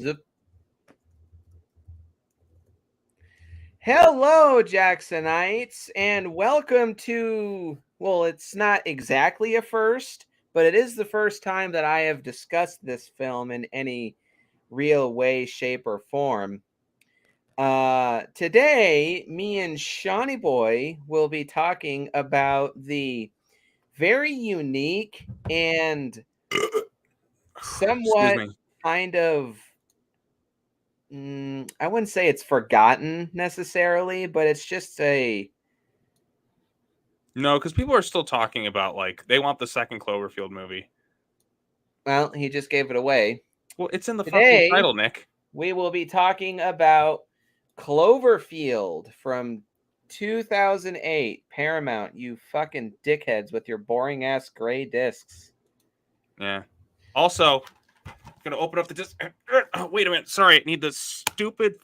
Zip. Hello, Jacksonites, and welcome to, well, it's not exactly a first, but it is the first time that I have discussed this film in any real way, shape, or form. Today, me and Seanie Boy will be talking about the very unique and Excuse somewhat me. kind of I wouldn't say it's forgotten necessarily, but it's just No, because people are still talking about they want the second Cloverfield movie. well, he just gave it away. Well, it's in the fucking Today, title, Nick. we will be talking about Cloverfield from 2008, Paramount, you fucking dickheads with your boring ass gray discs. Yeah. Also, gonna open up the disc. Oh, wait a minute. Sorry, I need the stupid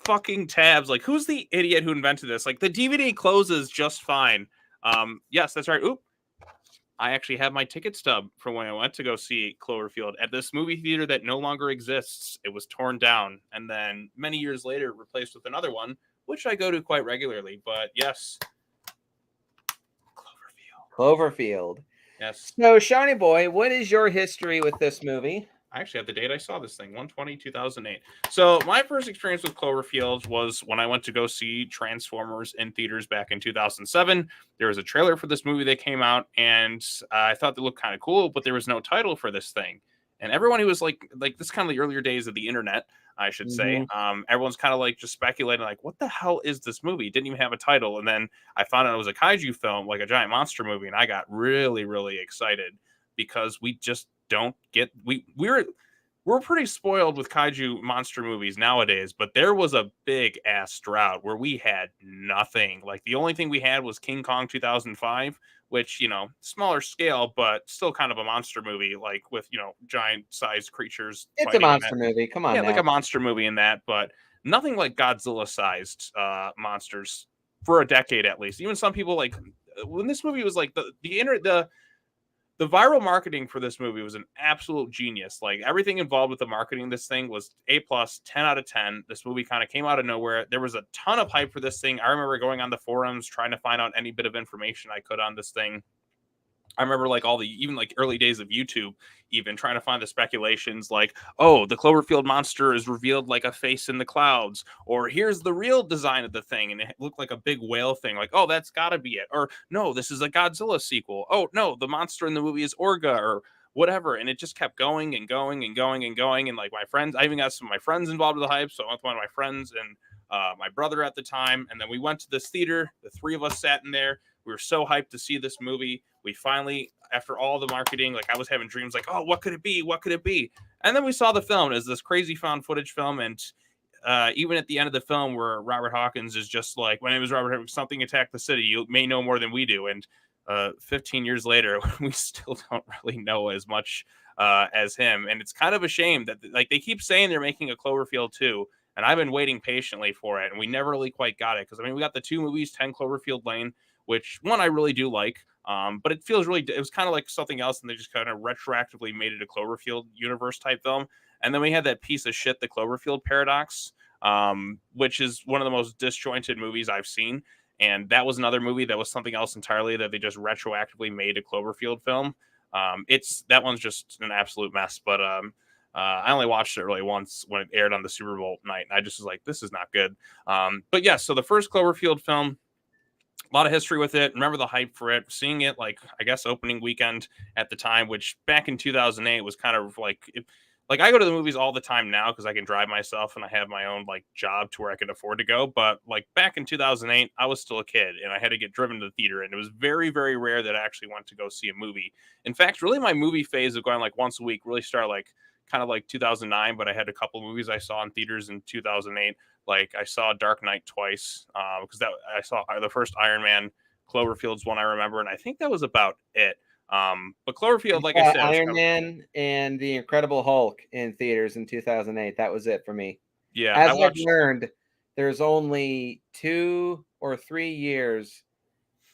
fucking tabs. Like, who's the idiot who invented this? Like, the DVD closes just fine. Yes, that's right. Oop. I actually have my ticket stub from when I went to go see Cloverfield at this movie theater that no longer exists. It was torn down and then many years later replaced with another one, which I go to quite regularly. But yes, Cloverfield. Cloverfield. Yes. So, Shiny Boy, what is your history with this movie? I actually have the date I saw this thing, 1/20/2008. So my first experience with Cloverfield was when I went to go see Transformers in theaters back in 2007. There was a trailer for this movie that came out, and I thought they looked kind of cool, but there was no title for this thing. And everyone who was like this kind of the earlier days of the internet, I should say. Mhm. Everyone's kind of like just speculating, like, what the hell is this movie? It didn't even have a title. And then I found out it was a kaiju film, like a giant monster movie, and I got really, really excited because we just don't get we're pretty spoiled with kaiju monster movies nowadays, but there was a big ass drought where we had nothing. Like the only thing we had was King Kong 2005, which, smaller scale, but still kind of a monster movie, like with, giant sized creatures It's a fighting in monster it. movie. Come Yeah, on like now. a monster movie in that, but nothing like Godzilla sized monsters for a decade at least. Even some people like when this movie was like the viral marketing for this movie was an absolute genius. Like everything involved with the marketing of this thing was A plus, 10 out of 10. This movie kind of came out of nowhere. There was a ton of hype for this thing. I remember going on the forums trying to find out any bit of information I could on this thing. I remember like all the even like early days of YouTube, even trying to find the speculations like, oh, the Cloverfield monster is revealed like a face in the clouds, or here's the real design of the thing, and it looked like a big whale thing. Like, oh, that's got to be it. Or no, this is a Godzilla sequel. Oh no, the monster in the movie is Orga or whatever. And it just kept going and going and going and going. And like my friends, I even got some of my friends involved with the hype. So I went with one of my friends and my brother at the time, and then we went to this theater. The three of us sat in there. We were so hyped to see this movie. We finally, after all the marketing, like I was having dreams like, oh, what could it be? What could it be? And then we saw the film as this crazy found footage film. And even at the end of the film where Robert Hawkins is just like, my name is Robert Hawkins, something attacked the city. You may know more than we do. And 15 years later, we still don't really know as much as him. And it's kind of a shame that like they keep saying they're making a Cloverfield 2. And I've been waiting patiently for it. And we never really quite got it. Because, I mean, we got the two movies, 10 Cloverfield Lane, which one I really do like. But it feels really, it was kind of like something else, and they just kind of retroactively made it a Cloverfield universe type film. And then we had that piece of shit, the Cloverfield Paradox, which is one of the most disjointed movies I've seen. And that was another movie that was something else entirely that they just retroactively made a Cloverfield film. It's that one's just an absolute mess. But I only watched it really once when it aired on the Super Bowl night, and I just was like, this is not good. But yeah, so the first Cloverfield film, a lot of history with it. Remember the hype for it. Seeing it like I guess opening weekend at the time, which back in 2008 was kind of like I go to the movies all the time now because I can drive myself and I have my own like job to where I can afford to go. But like back in 2008, I was still a kid and I had to get driven to the theater, and it was very very rare that I actually went to go see a movie. In fact, really my movie phase of going like once a week really started like kind of like 2009, but I had a couple movies I saw in theaters in 2008. Like I saw Dark Knight twice because that I saw the first Iron Man. Cloverfield's one I remember, and I think that was about it. But Cloverfield, like I said, was Iron kind of, Man and the Incredible Hulk in theaters in 2008. That was it for me. yeah. I As I've watched learned, there's only 2 or 3 years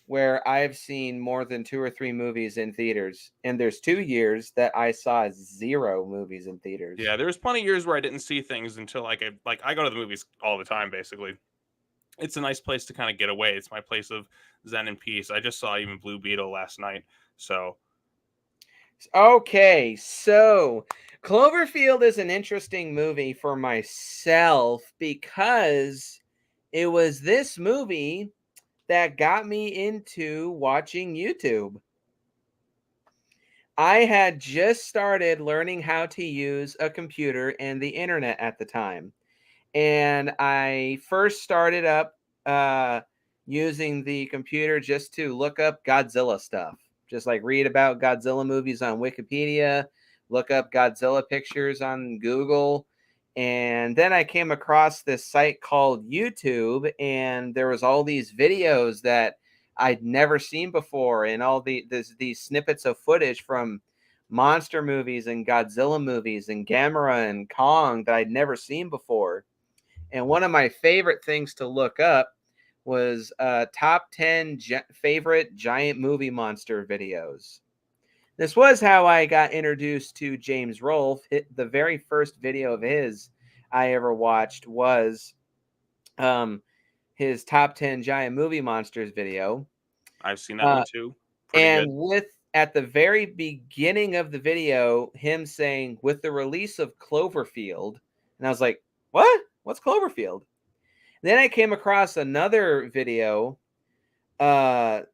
where I've seen more than 2 or 3 movies in theaters, and there's 2 years that I saw 0 movies in theaters. Yeah, there's plenty of years where I didn't see things until I go to the movies all the time, basically. It's a nice place to kind of get away. It's my place of zen and peace. I just saw even Blue Beetle last night. So Okay, so Cloverfield is an interesting movie for myself because it was this movie that got me into watching YouTube. I had just started learning how to use a computer and the internet at the time. And I first started up using the computer just to look up Godzilla stuff, just like read about Godzilla movies on Wikipedia, look up Godzilla pictures on Google. And then I came across this site called YouTube, and there was all these videos that I'd never seen before, and all these snippets of footage from monster movies and Godzilla movies and Gamera and Kong that I'd never seen before. And one of my favorite things to look up was top 10 favorite giant movie monster videos. This was how I got introduced to James Rolfe. The very first video of his I ever watched was his top 10 giant movie monsters video. I've seen that one too. Pretty And good. with at the very beginning of the video, him saying, with the release of Cloverfield, and I was like, what? What's Cloverfield? Then I came across another video about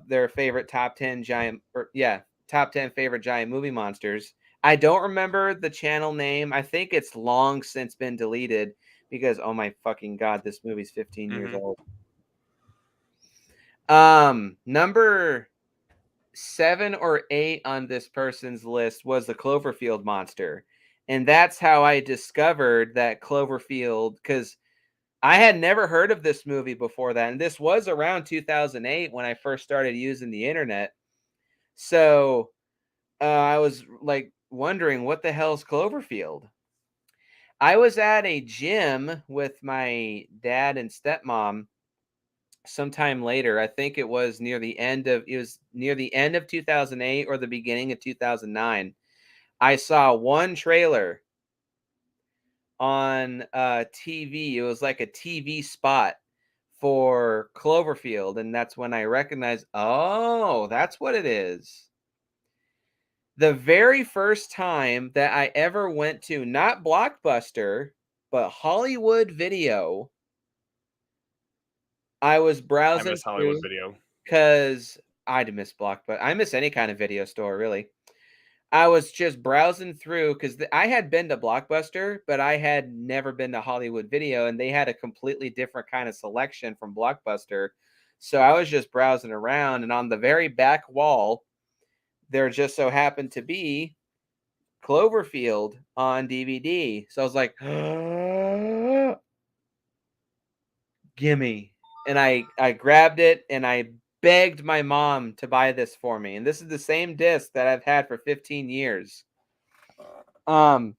their favorite top 10 top 10 favorite giant movie monsters. I don't remember the channel name. I think it's long since been deleted because, oh my fucking God, this movie's 15 years old. Number 7 or 8 on this person's list was the Cloverfield monster. And that's how I discovered that Cloverfield, because I had never heard of this movie before that. And this was around 2008 when I first started using the internet. So I was like wondering, what the hell's Cloverfield? I was at a gym with my dad and stepmom sometime later. I think it was near the end of 2008 or the beginning of 2009. I saw one trailer on TV. It was like a TV spot for Cloverfield, and that's when I recognized, oh, that's what it is. The very first time that I ever went to, not Blockbuster, but Hollywood Video, I was I browsing miss Hollywood through Video. because I miss Blockbuster. I miss any kind of video store, really. I was just browsing through because I had been to Blockbuster, but I had never been to Hollywood Video, and they had a completely different kind of selection from Blockbuster. So I was just browsing around, and on the very back wall, there just so happened to be Cloverfield on DVD. So I was like, gimme. And I grabbed it and I begged my mom to buy this for me. And this is the same disc that I've had for 15 years. Okay.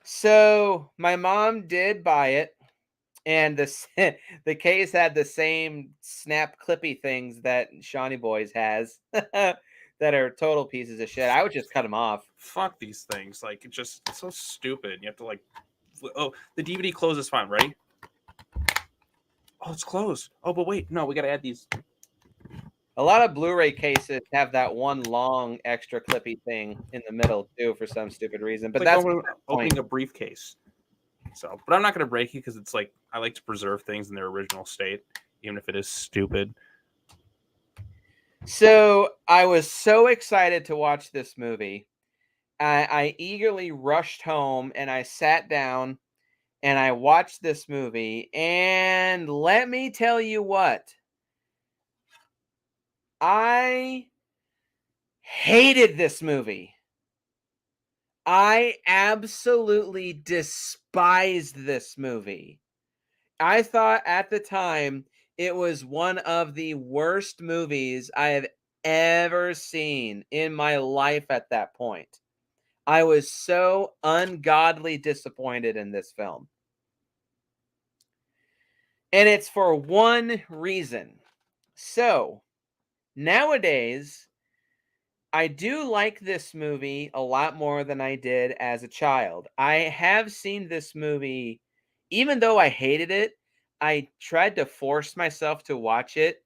So my mom did buy it, and the case had the same snap clippy things that Seanie Boys has that are total pieces of shit. I would just cut them off. Fuck these things. Like, it's so stupid. You have to like, oh, the DVD closes fine. Ready? Oh, it's closed. Oh, but wait, no, we gotta add these. A lot of Blu-ray cases have that one long extra clippy thing in the middle too, for some stupid reason. But It's like that's opening a briefcase. So, but I'm not gonna break it because it's like I like to preserve things in their original state, even if it is stupid. So I was so excited to watch this movie. I eagerly rushed home and I sat down and I watched this movie. And let me tell you what, I hated this movie. I absolutely despised this movie. I thought at the time it was one of the worst movies I have ever seen in my life at that point. I was so ungodly disappointed in this film. And it's for one reason. So, nowadays, I do like this movie a lot more than I did as a child. I have seen this movie, even though I hated it, I tried to force myself to watch it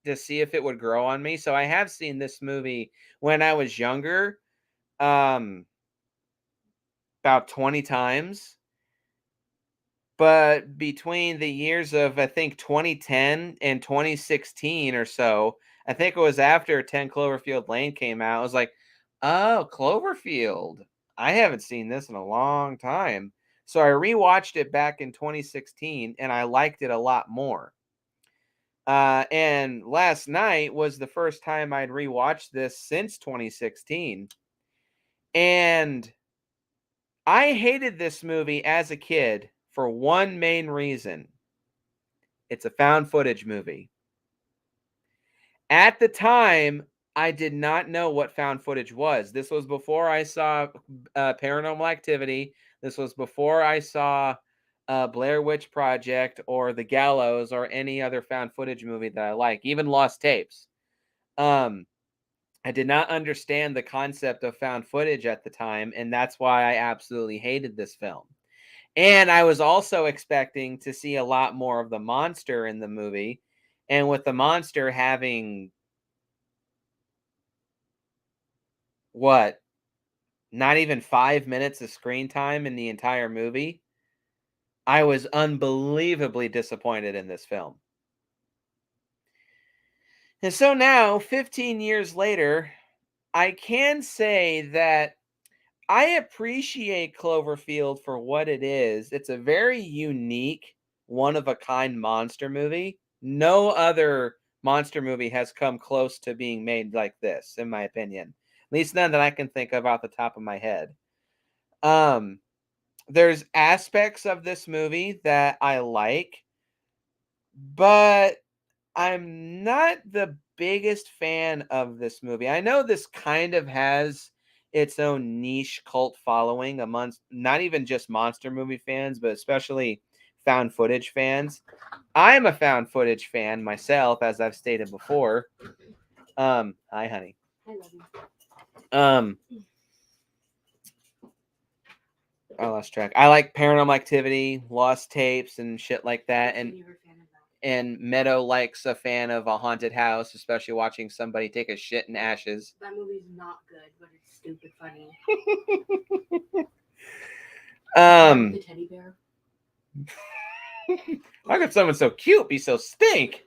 to see if it would grow on me. So I have seen this movie when I was younger, um, about 20 times. But between the years of, I think, 2010 and 2016 or so, I think it was after 10 Cloverfield Lane came out, I was like, oh, Cloverfield. I haven't seen this in a long time. So I rewatched it back in 2016 and I liked it a lot more. And last night was the first time I'd rewatched this since 2016. And I hated this movie as a kid for one main reason. It's a found footage movie. At the time, I did not know what found footage was. This was before I saw Paranormal Activity. This was before I saw Blair Witch Project or The Gallows or any other found footage movie that I like, even Lost Tapes. I did not understand the concept of found footage at the time, and that's why I absolutely hated this film. And I was also expecting to see a lot more of the monster in the movie. And with the monster having what, not even 5 minutes of screen time in the entire movie, I was unbelievably disappointed in this film. And so now, 15 years later, I can say that I appreciate Cloverfield for what it is. It's a very unique, one of a kind monster movie. No other monster movie has come close to being made like this, in my opinion. At least none that I can think of off the top of my head. Um, there's aspects of this movie that I like, but I'm not the biggest fan of this movie. I know this kind of has its own niche cult following amongst not even just monster movie fans, but especially found footage fans. I'm a found footage fan myself, as I've stated before. Hi, honey. I love you. Um, I lost track. I like Paranormal Activity, Lost Tapes, and shit like that. And You were a fan of that. and Meadow likes a fan of a haunted house, especially watching somebody take a shit in ashes. That movie's not good, but it's stupid funny. The teddy bear. How could someone so cute be so stink?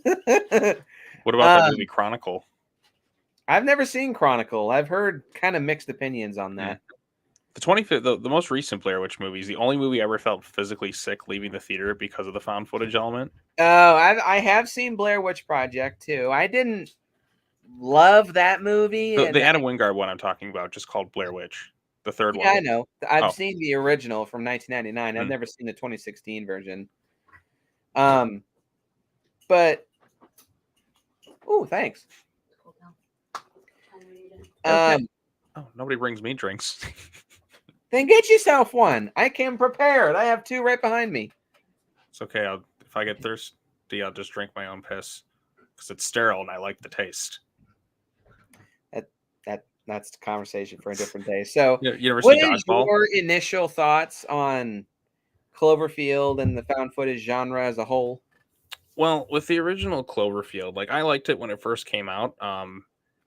What about the movie Chronicle? I've never seen Chronicle. I've heard kind of mixed opinions on that. The 25th, the most recent Blair Witch movie is the only movie I ever felt physically sick leaving the theater because of the found footage element. Oh, I have seen Blair Witch Project too. I didn't love that movie. The Adam Wingard one I'm talking about, just called Blair Witch. The third one. Yeah, I know. I've Oh. seen the original from 1999. I've Mm. never seen the 2016 version. But oh, thanks. Oh, nobody brings me drinks. Then get yourself one. I came prepared. I have two right behind me. It's okay. If I get thirsty, I'll just drink my own piss because it's sterile and I like the taste. That's the conversation for a different day. So, You ever what see is Dodgeball? your initial thoughts on Cloverfield and the found footage genre as a whole? Well, with the original Cloverfield, like I liked it when it first came out.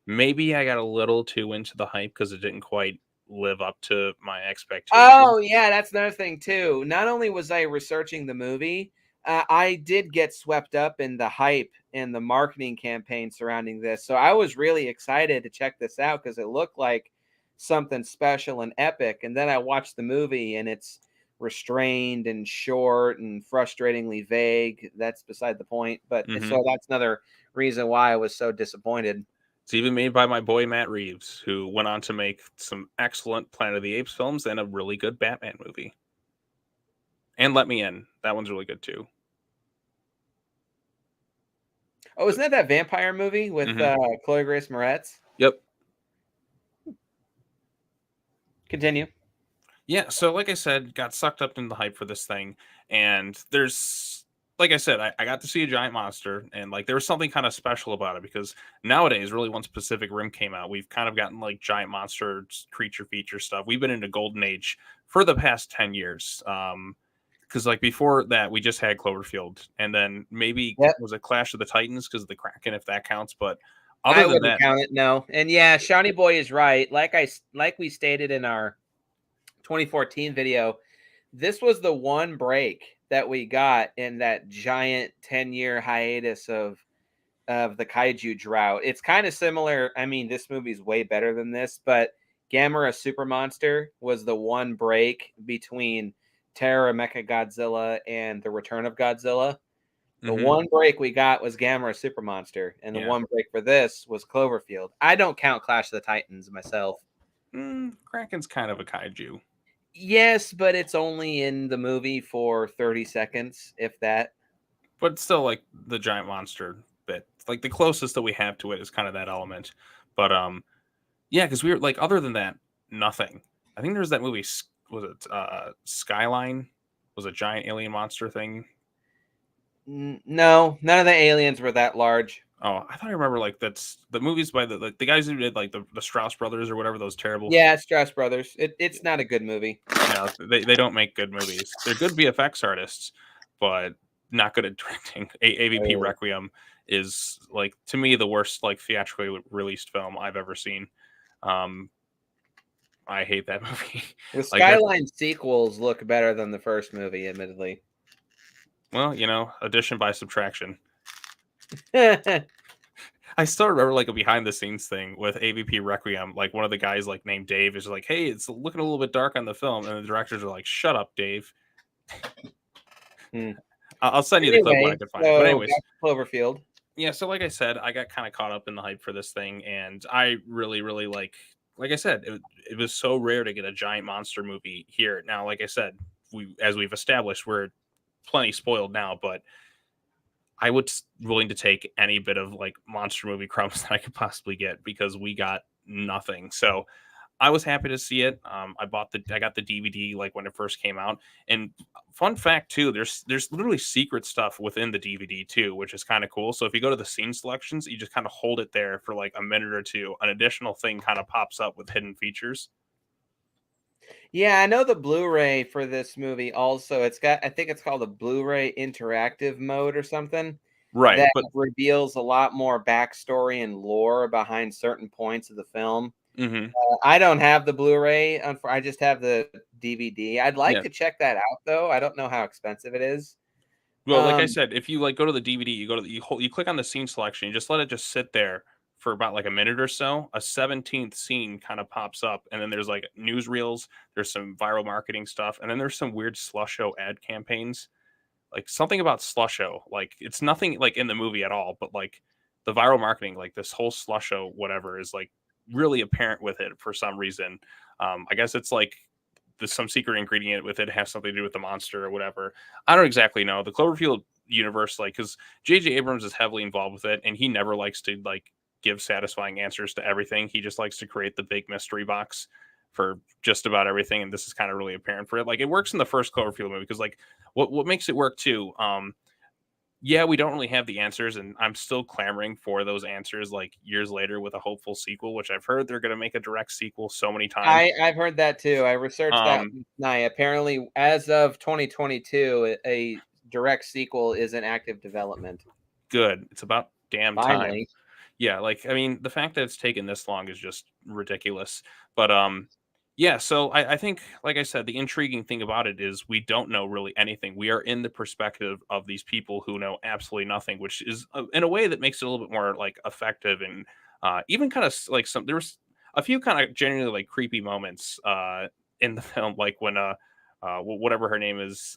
Maybe I got a little too into the hype because it didn't quite live up to my expectations. Oh, yeah, that's another thing too. Not only was I researching the movie, I did get swept up in the hype and the marketing campaign surrounding this. So I was really excited to check this out because it looked like something special and epic. And then I watched the movie and it's restrained and short and frustratingly vague. That's beside the point. But so that's another reason why I was so disappointed. It's even made by my boy Matt Reeves, who went on to make some excellent Planet of the Apes films and a really good Batman movie. And Let Me In. That one's really good too. Oh, isn't that vampire movie with Chloe Grace Moretz? Yep. Continue. Yeah, so like I said, got sucked up in the hype for this thing, and there's like I said, I got to see a giant monster, and like there was something kind of special about it because nowadays, really, once Pacific Rim came out, we've kind of gotten like giant monster creature feature stuff. We've been in a golden age for the past 10 years. Because like before that, we just had Cloverfield, and then maybe Yep. was it Clash of the Titans because of the Kraken, if that counts. But other I than wouldn't that, count it, no. And yeah, Seanie Boy is right. Like we stated in our 2014 video, this was the one break that we got in that giant 10-year hiatus of the kaiju drought. It's kind of similar. I mean, this movie's way better than this, but Gamera Super Monster was the one break between Terror of Mechagodzilla and The Return of Godzilla. The mhm, one break we got was Gamera Super Monster, and the yeah, one break for this was Cloverfield. I don't count Clash of the Titans myself. Kraken's kind of a kaiju. Yes, but it's only in the movie for 30 seconds, if that. But still like the giant monster bit. Like the closest that we have to it is kind of that element. But yeah, because we were like other than that, nothing. I think there's that movie was it Skyline? Was a giant alien monster thing. No, none of the aliens were that large. Oh, I thought I remember like that's the movies by the guys who did like the Strauss brothers or whatever those terrible. Yeah, Strauss Brothers. It's not a good movie. No, they don't make good movies. They're good VFX artists, but not good at directing. AVP Oh. Requiem is like to me the worst like theatrically released film I've ever seen. Um, I hate that movie. The Like that. Skyline sequels look better than the first movie, admittedly. Well, addition by subtraction. Yeah, I still remember like a behind the scenes thing with AVP Requiem. Like one of the guys like named Dave is like, "Hey, it's looking a little bit dark on the film," and the directors are like, "Shut up, Dave." I'll send you the clip when I anyway, can find it. But so anyways, back to Cloverfield. yeah. So like I said, I got kind of caught up in the hype for this thing, and I really, really like I said, it was so rare to get a giant monster movie here. Now, like I said, as we've established, we're plenty spoiled now, but I would willing to take any bit of like monster movie crumbs that I could possibly get because we got nothing. So I was happy to see it. I got the DVD like when it first came out. And fun fact too, there's literally secret stuff within the DVD too, which is kind of cool. So if you go to the scene selections, you just kind of hold it there for like a minute or two. An additional thing kind of pops up with hidden features. Yeah, I know the Blu-ray for this movie also. It's got, I think it's called a Blu-ray interactive mode or something Right, that but reveals a lot more backstory and lore behind certain points of the film. mhm, I don't have the Blu-ray. I just have the DVD. I'd like yeah. to check that out though. I don't know how expensive it is. Well, like I Um, said, if you like go to the DVD, you go to you click on the scene selection, you just let it just sit there for about like a minute or so. A 17th scene kind of pops up, and then there's like newsreels, there's some viral marketing stuff, and then there's some weird Slusho ad campaigns. Like something about Slusho, like it's nothing like in the movie at all, but like the viral marketing, like this whole Slusho whatever is like really apparent with it for some reason. I guess it's like there's some secret ingredient with it has something to do with the monster or whatever. I don't exactly know. The Cloverfield universe, like, because J.J. Abrams is heavily involved with it, and he never likes to like give satisfying answers to everything. He just likes to create the big mystery box for just about everything, and this is kind of really apparent for it. Like, it works in the first Cloverfield movie because, like, what makes it work too. Yeah, we don't really have the answers, and I'm still clamoring for those answers like years later with a hopeful sequel, which I've heard they're going to make a direct sequel so many times. I've heard that too. I researched that Um, night. Apparently, as of 2022, a direct sequel is in active development. Good. It's about damn time. Finally. Yeah, like I mean, the fact that it's taken this long is just ridiculous. But yeah, so I think, like I said, the intriguing thing about it is we don't know really anything. We are in the perspective of these people who know absolutely nothing, which is in a way that makes it a little bit more like effective and even kind of like some. There was a few kind of genuinely like creepy moments in the film, like when whatever her name is,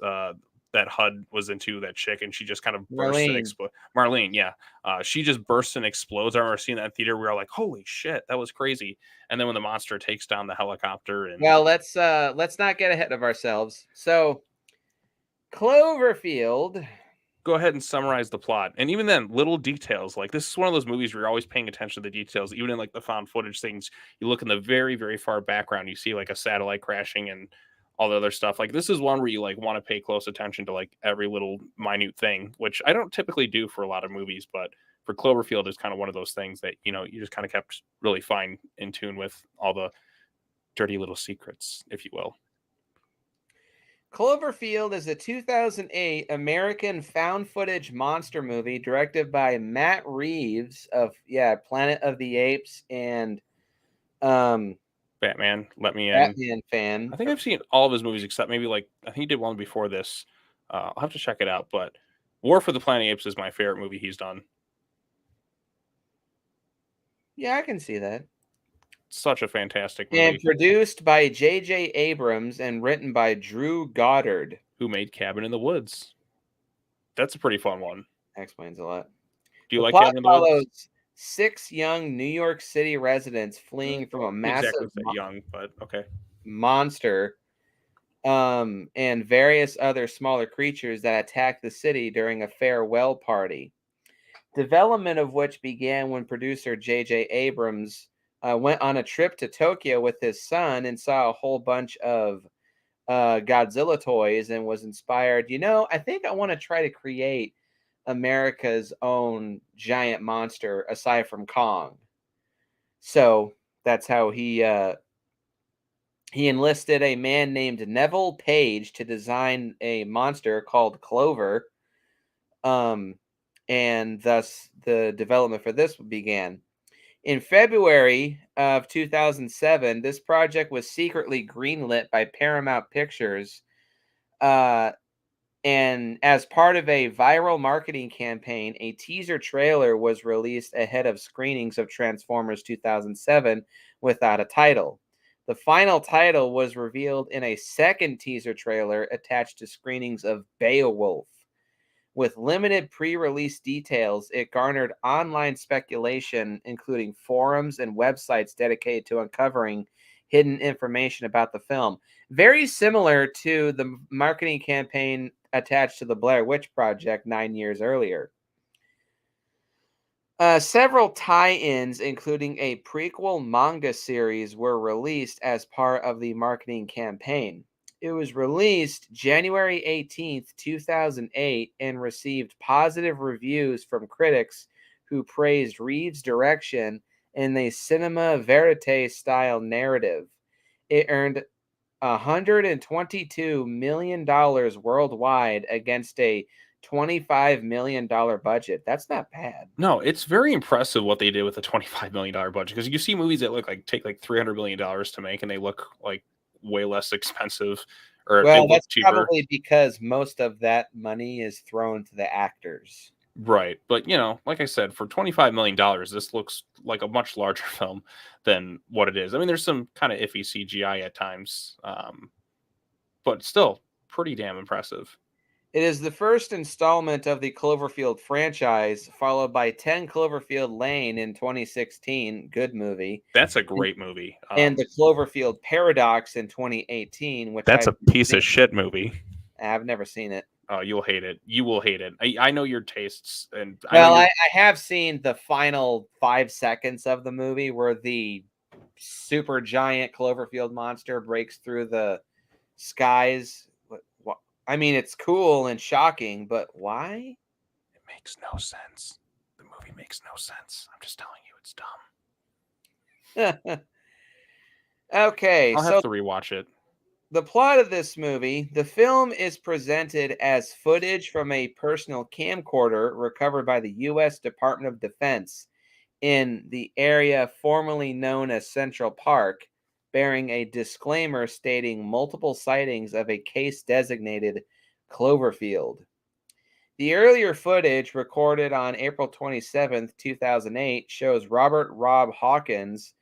that HUD was into that chick, and she just kind of bursts and Marlene. explodes. Marlene, yeah, she just bursts and explodes. I remember seeing that in theater. We were all like, "Holy shit, that was crazy!" And then when the monster takes down the helicopter, and Well, let's not get ahead of ourselves. So, Cloverfield. go ahead and summarize the plot. And even then, little details like this is one of those movies where you're always paying attention to the details. Even in like the found footage things, you look in the very, very far background, you see like a satellite crashing, and all the other stuff. Like this is one where you like want to pay close attention to like every little minute thing, which I don't typically do for a lot of movies, but for Cloverfield is kind of one of those things that, you know, you just kind of kept really fine in tune with all the dirty little secrets, if you will. Cloverfield is a 2008 American found footage monster movie directed by Matt Reeves of Planet of the Apes and Batman, Let Me In. Batman fan. I think I've seen all of his movies except maybe like I think he did one before this. I'll have to check it out, but War for the Planet of Apes is my favorite movie he's done. Yeah, I can see that. Such a fantastic movie. And produced by J.J. Abrams and written by Drew Goddard, who made Cabin in the Woods. That's a pretty fun one. That explains a lot. Do you like Cabin in the Woods? 6 young New York City residents fleeing from a massive young, but okay. monster and various other smaller creatures that attack the city during a farewell party. Development of which began when producer J.J. Abrams went on a trip to Tokyo with his son and saw a whole bunch of Godzilla toys and was inspired. You know, I think I want to try to create America's own giant monster aside from Kong. So that's how he enlisted a man named Neville Page to design a monster called Clover. And thus the development for this began. In February of 2007, this project was secretly greenlit by Paramount Pictures. And as part of a viral marketing campaign, a teaser trailer was released ahead of screenings of Transformers 2007 without a title. The final title was revealed in a second teaser trailer attached to screenings of Beowulf. With limited pre-release details, it garnered online speculation, including forums and websites dedicated to uncovering hidden information about the film. Very similar to the marketing campaign attached to the Blair Witch Project 9 years earlier. Several tie-ins, including a prequel manga series, were released as part of the marketing campaign. It was released January 18th, 2008, and received positive reviews from critics who praised Reeves' direction and the cinema verite style narrative. It earned $122 million worldwide against a $25 million budget. That's not bad. No, it's very impressive what they did with a $25 million budget, because you see movies that look like take like $300 million to make and they look like way less expensive, or well, they look that's cheaper. Probably because most of that money is thrown to the actors. Right. But, you know, like I said, for $25 million, this looks like a much larger film than what it is. I mean, there's some kind of iffy CGI at times, but still pretty damn impressive. It is the first installment of the Cloverfield franchise, followed by 10 Cloverfield Lane in 2016. Good movie. That's a great movie. And the Cloverfield Paradox in 2018, which that's a piece of shit movie. I've never seen it. Oh, you'll hate it. You will hate it. I know your tastes, and I have seen the final 5 seconds of the movie where the super giant Cloverfield monster breaks through the skies. I mean, it's cool and shocking, but why? It makes no sense. The movie makes no sense. I'm just telling you, it's dumb. Okay, I'll have to rewatch it. The plot of this movie, the film is presented as footage from a personal camcorder recovered by the U.S. Department of Defense in the area formerly known as Central Park, bearing a disclaimer stating multiple sightings of a case designated Cloverfield. The earlier footage, recorded on April 27th, 2008, shows Robert Rob Hawkins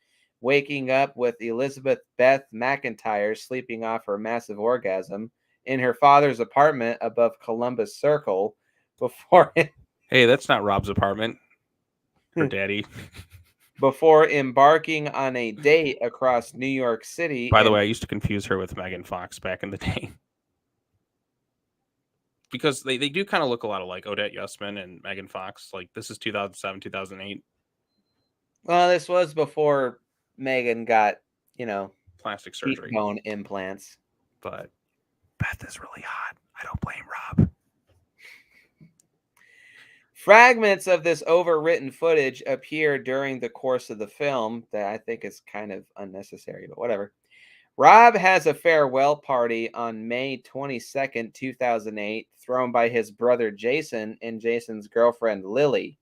waking up with Elizabeth Beth McIntyre sleeping off her massive orgasm in her father's apartment above Columbus Circle before... Hey, that's not Rob's apartment. Her daddy. Before embarking on a date across New York City. By the way, I used to confuse her with Megan Fox back in the day. Because they do kind of look a lot alike, Odette Yustman and Megan Fox. Like, this is 2007, 2008. Well, this was before Megan got, plastic surgery. Bone implants. but Beth is really hot. I don't blame Rob. Fragments of this overwritten footage appear during the course of the film that I think is kind of unnecessary, but whatever. Rob has a farewell party on May 22nd, 2008, thrown by his brother Jason and Jason's girlfriend Lily,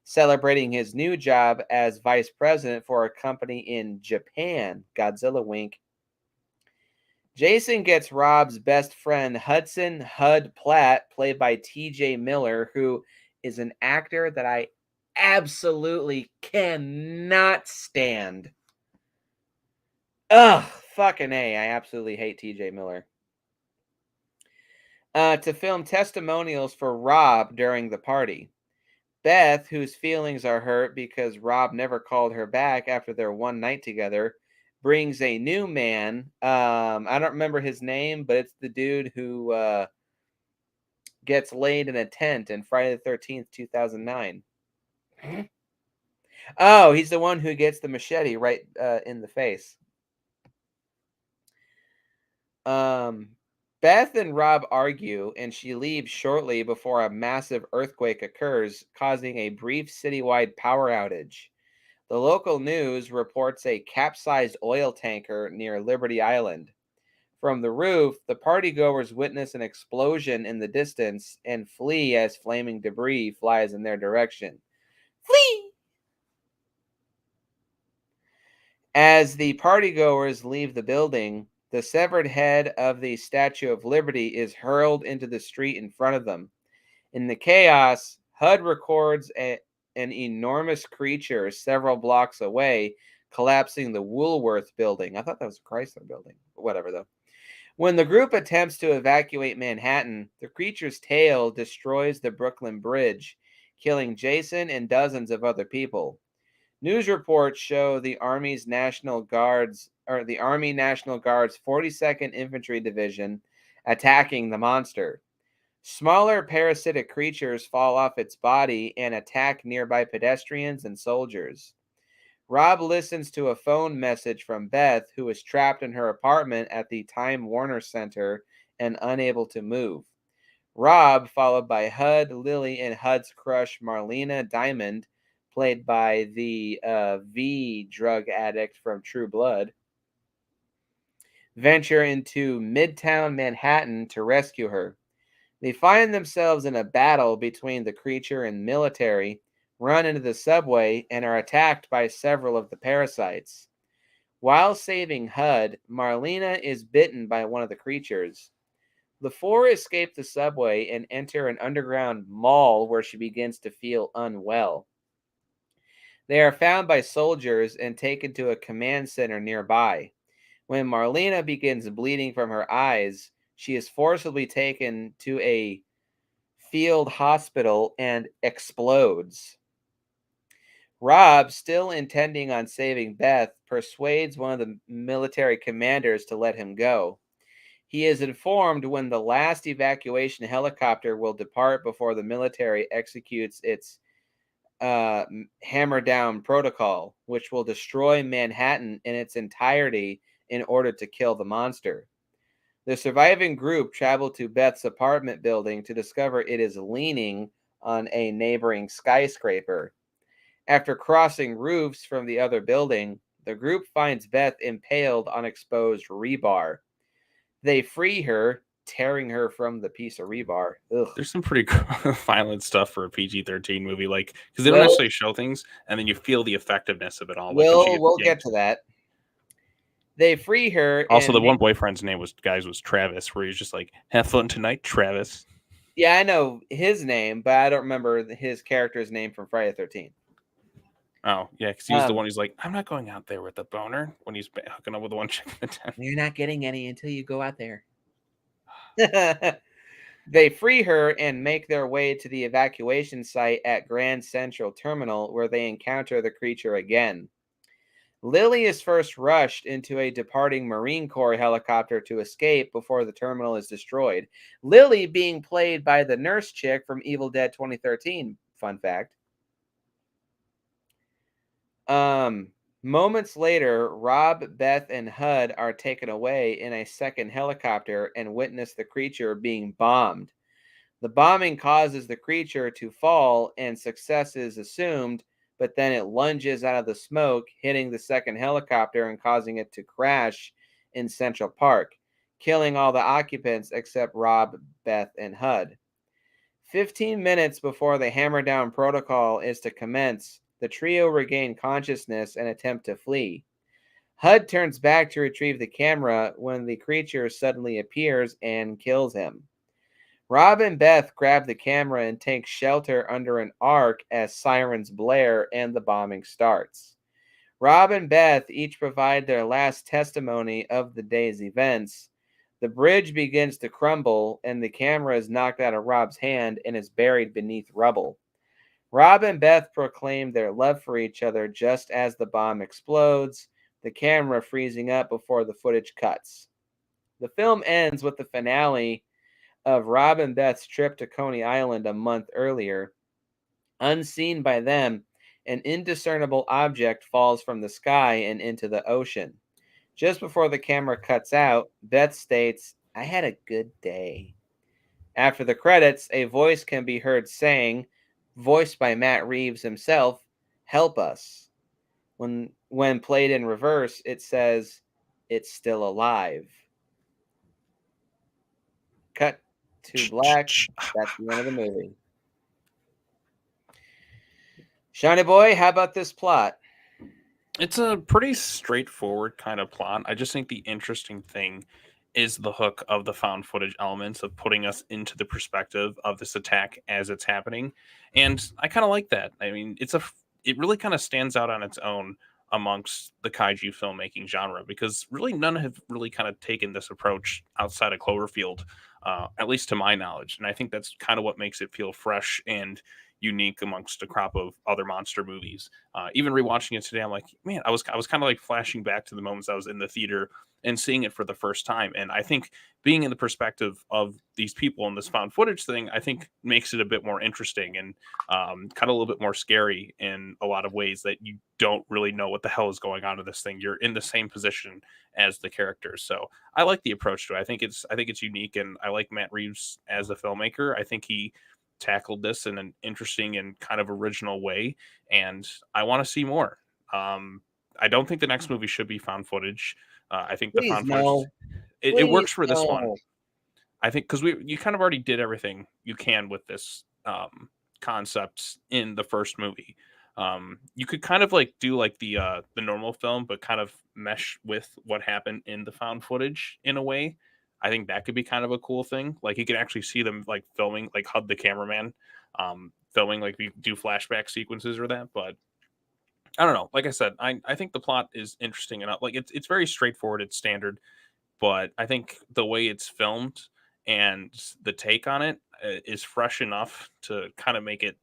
celebrating his new job as vice president for a company in Japan. Godzilla wink. Jason gets Rob's best friend Hudson Hud Platt, played by TJ Miller, who is an actor that I absolutely cannot stand. Ugh, fucking A. I absolutely hate TJ Miller. To film testimonials for Rob during the party. Beth, whose feelings are hurt because Rob never called her back after their one night together, brings a new man. I don't remember his name, but it's the dude who gets laid in a tent in Friday the 13th, 2009. Oh, he's the one who gets the machete right in the face. Beth and Rob argue, and she leaves shortly before a massive earthquake occurs, causing a brief citywide power outage. The local news reports a capsized oil tanker near Liberty Island. From the roof, the partygoers witness an explosion in the distance and flee as flaming debris flies in their direction. Flee! As the partygoers leave the building, the severed head of the Statue of Liberty is hurled into the street in front of them. In the chaos, HUD records an enormous creature several blocks away collapsing the Woolworth building. I thought that was a Chrysler building. Whatever, though. When the group attempts to evacuate Manhattan, the creature's tail destroys the Brooklyn Bridge, killing Jason and dozens of other people. News reports show the Army National Guard's 42nd Infantry Division attacking the monster. Smaller parasitic creatures fall off its body and attack nearby pedestrians and soldiers. Rob listens to a phone message from Beth, who is trapped in her apartment at the Time Warner Center and unable to move. Rob, followed by HUD, Lily, and HUD's crush Marlena Diamond, played by the V drug addict from True Blood, venture into Midtown Manhattan to rescue her. They find themselves in a battle between the creature and military, run into the subway, and are attacked by several of the parasites. While saving HUD, Marlena is bitten by one of the creatures. The four escape the subway and enter an underground mall where she begins to feel unwell. They are found by soldiers and taken to a command center nearby. When Marlena begins bleeding from her eyes, she is forcibly taken to a field hospital and explodes. Rob, still intending on saving Beth, persuades one of the military commanders to let him go. He is informed when the last evacuation helicopter will depart before the military executes its hammer down protocol, which will destroy Manhattan in its entirety in order to kill the monster. The surviving group travel to Beth's apartment building to discover it is leaning on a neighboring skyscraper. After crossing roofs from the other building, the group finds Beth impaled on exposed rebar. They free her, tearing her from the piece of rebar. Ugh. There's some pretty violent stuff for a PG-13 movie, like because they don't necessarily show things, and then you feel the effectiveness of it all. We'll get to that. They free her. Also, the one boyfriend's name was Travis, where he's just like, "Have fun tonight, Travis." Yeah, I know his name, but I don't remember his character's name from Friday the 13th. Oh, yeah, because he was the one who's like, "I'm not going out there with a boner," when he's hooking up with the one chick in the tent. You're not getting any until you go out there. They free her and make their way to the evacuation site at Grand Central Terminal, where they encounter the creature again. Lily is first rushed into a departing Marine Corps helicopter to escape before the terminal is destroyed. Lily being played by the nurse chick from Evil Dead 2013. Fun fact. Moments later, Rob, Beth, and Hud are taken away in a second helicopter and witness the creature being bombed. The bombing causes the creature to fall and success is assumed, but then it lunges out of the smoke, hitting the second helicopter and causing it to crash in Central Park, killing all the occupants except Rob, Beth, and Hud. 15 minutes before the hammer down protocol is to commence, the trio regain consciousness and attempt to flee. Hud turns back to retrieve the camera when the creature suddenly appears and kills him. Rob and Beth grab the camera and take shelter under an arc as sirens blare and the bombing starts. Rob and Beth each provide their last testimony of the day's events. The bridge begins to crumble, and the camera is knocked out of Rob's hand and is buried beneath rubble. Rob and Beth proclaim their love for each other just as the bomb explodes, the camera freezing up before the footage cuts. The film ends with the finale of Rob and Beth's trip to Coney Island a month earlier. Unseen by them, an indiscernible object falls from the sky and into the ocean. Just before the camera cuts out, Beth states, "I had a good day." After the credits, a voice can be heard saying, voiced by Matt Reeves himself, "Help us." When played in reverse, it says, "It's still alive." Cut to black. That's the end of the movie. Seanie Boy, how about this plot? It's a pretty straightforward kind of plot. I just think the interesting thing is the hook of the found footage elements of putting us into the perspective of this attack as it's happening. And I kind of like that. I mean, it really kind of stands out on its own amongst the kaiju filmmaking genre because really none have really kind of taken this approach outside of Cloverfield, at least to my knowledge. And I think that's kind of what makes it feel fresh and unique amongst a crop of other monster movies. Even rewatching it today, I'm like, man, I was kind of like flashing back to the moments I was in the theater and seeing it for the first time. And I think being in the perspective of these people in this found footage thing, I think makes it a bit more interesting and kind of a little bit more scary in a lot of ways that you don't really know what the hell is going on in this thing. You're in the same position as the characters. So I like the approach to it. I think it's unique, and I like Matt Reeves as a filmmaker. I think he tackled this in an interesting and kind of original way, and I want to see more. I don't think the next movie should be found footage. I think the Please found footage no. it Please works for this one. no. I think because you kind of already did everything you can with this concept in the first movie. You could kind of like do like the normal film, but kind of mesh with what happened in the found footage in a way. I think that could be kind of a cool thing. Like you can actually see them like filming, like Hud the cameraman, filming like we do flashback sequences or that. But I don't know. Like I said, I think the plot is interesting enough. Like it's very straightforward. It's standard, but I think the way it's filmed and the take on it is fresh enough to kind of make it.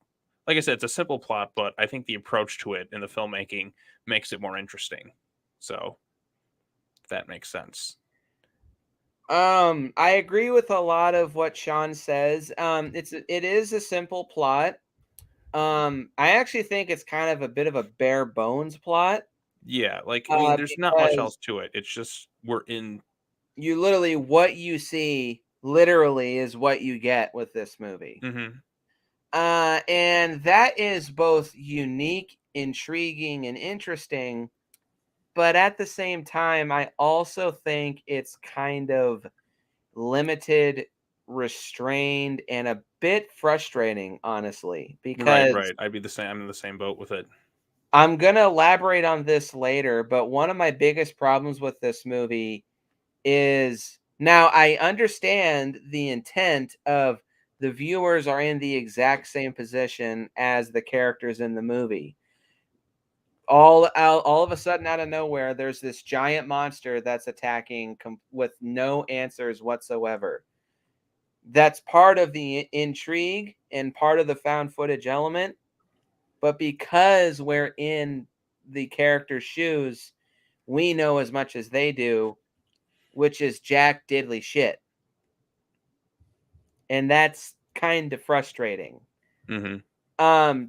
Like I said, it's a simple plot, but I think the approach to it in the filmmaking makes it more interesting. So if that makes sense. I agree with a lot of what Sean says. It is a simple plot. I actually think it's kind of a bit of a bare bones plot. Yeah, like I mean, there's not much Because else to it. It's just we're in. you literally what you see literally is what you get with this movie. Mhm. And that is both unique, intriguing, and interesting. But at the same time, I also think it's kind of limited, restrained, and a bit frustrating, honestly, Right, because right. I'd be the same. I'm in the same boat with it. I'm going to elaborate on this later. But one of my biggest problems with this movie is now I understand the intent of the viewers are in the exact same position as the characters in the movie. All of a sudden, out of nowhere, there's this giant monster that's attacking with no answers whatsoever. That's part of the intrigue and part of the found footage element. But because we're in the character's shoes, we know as much as they do, which is jack diddly shit. And that's kind of frustrating. Mhm.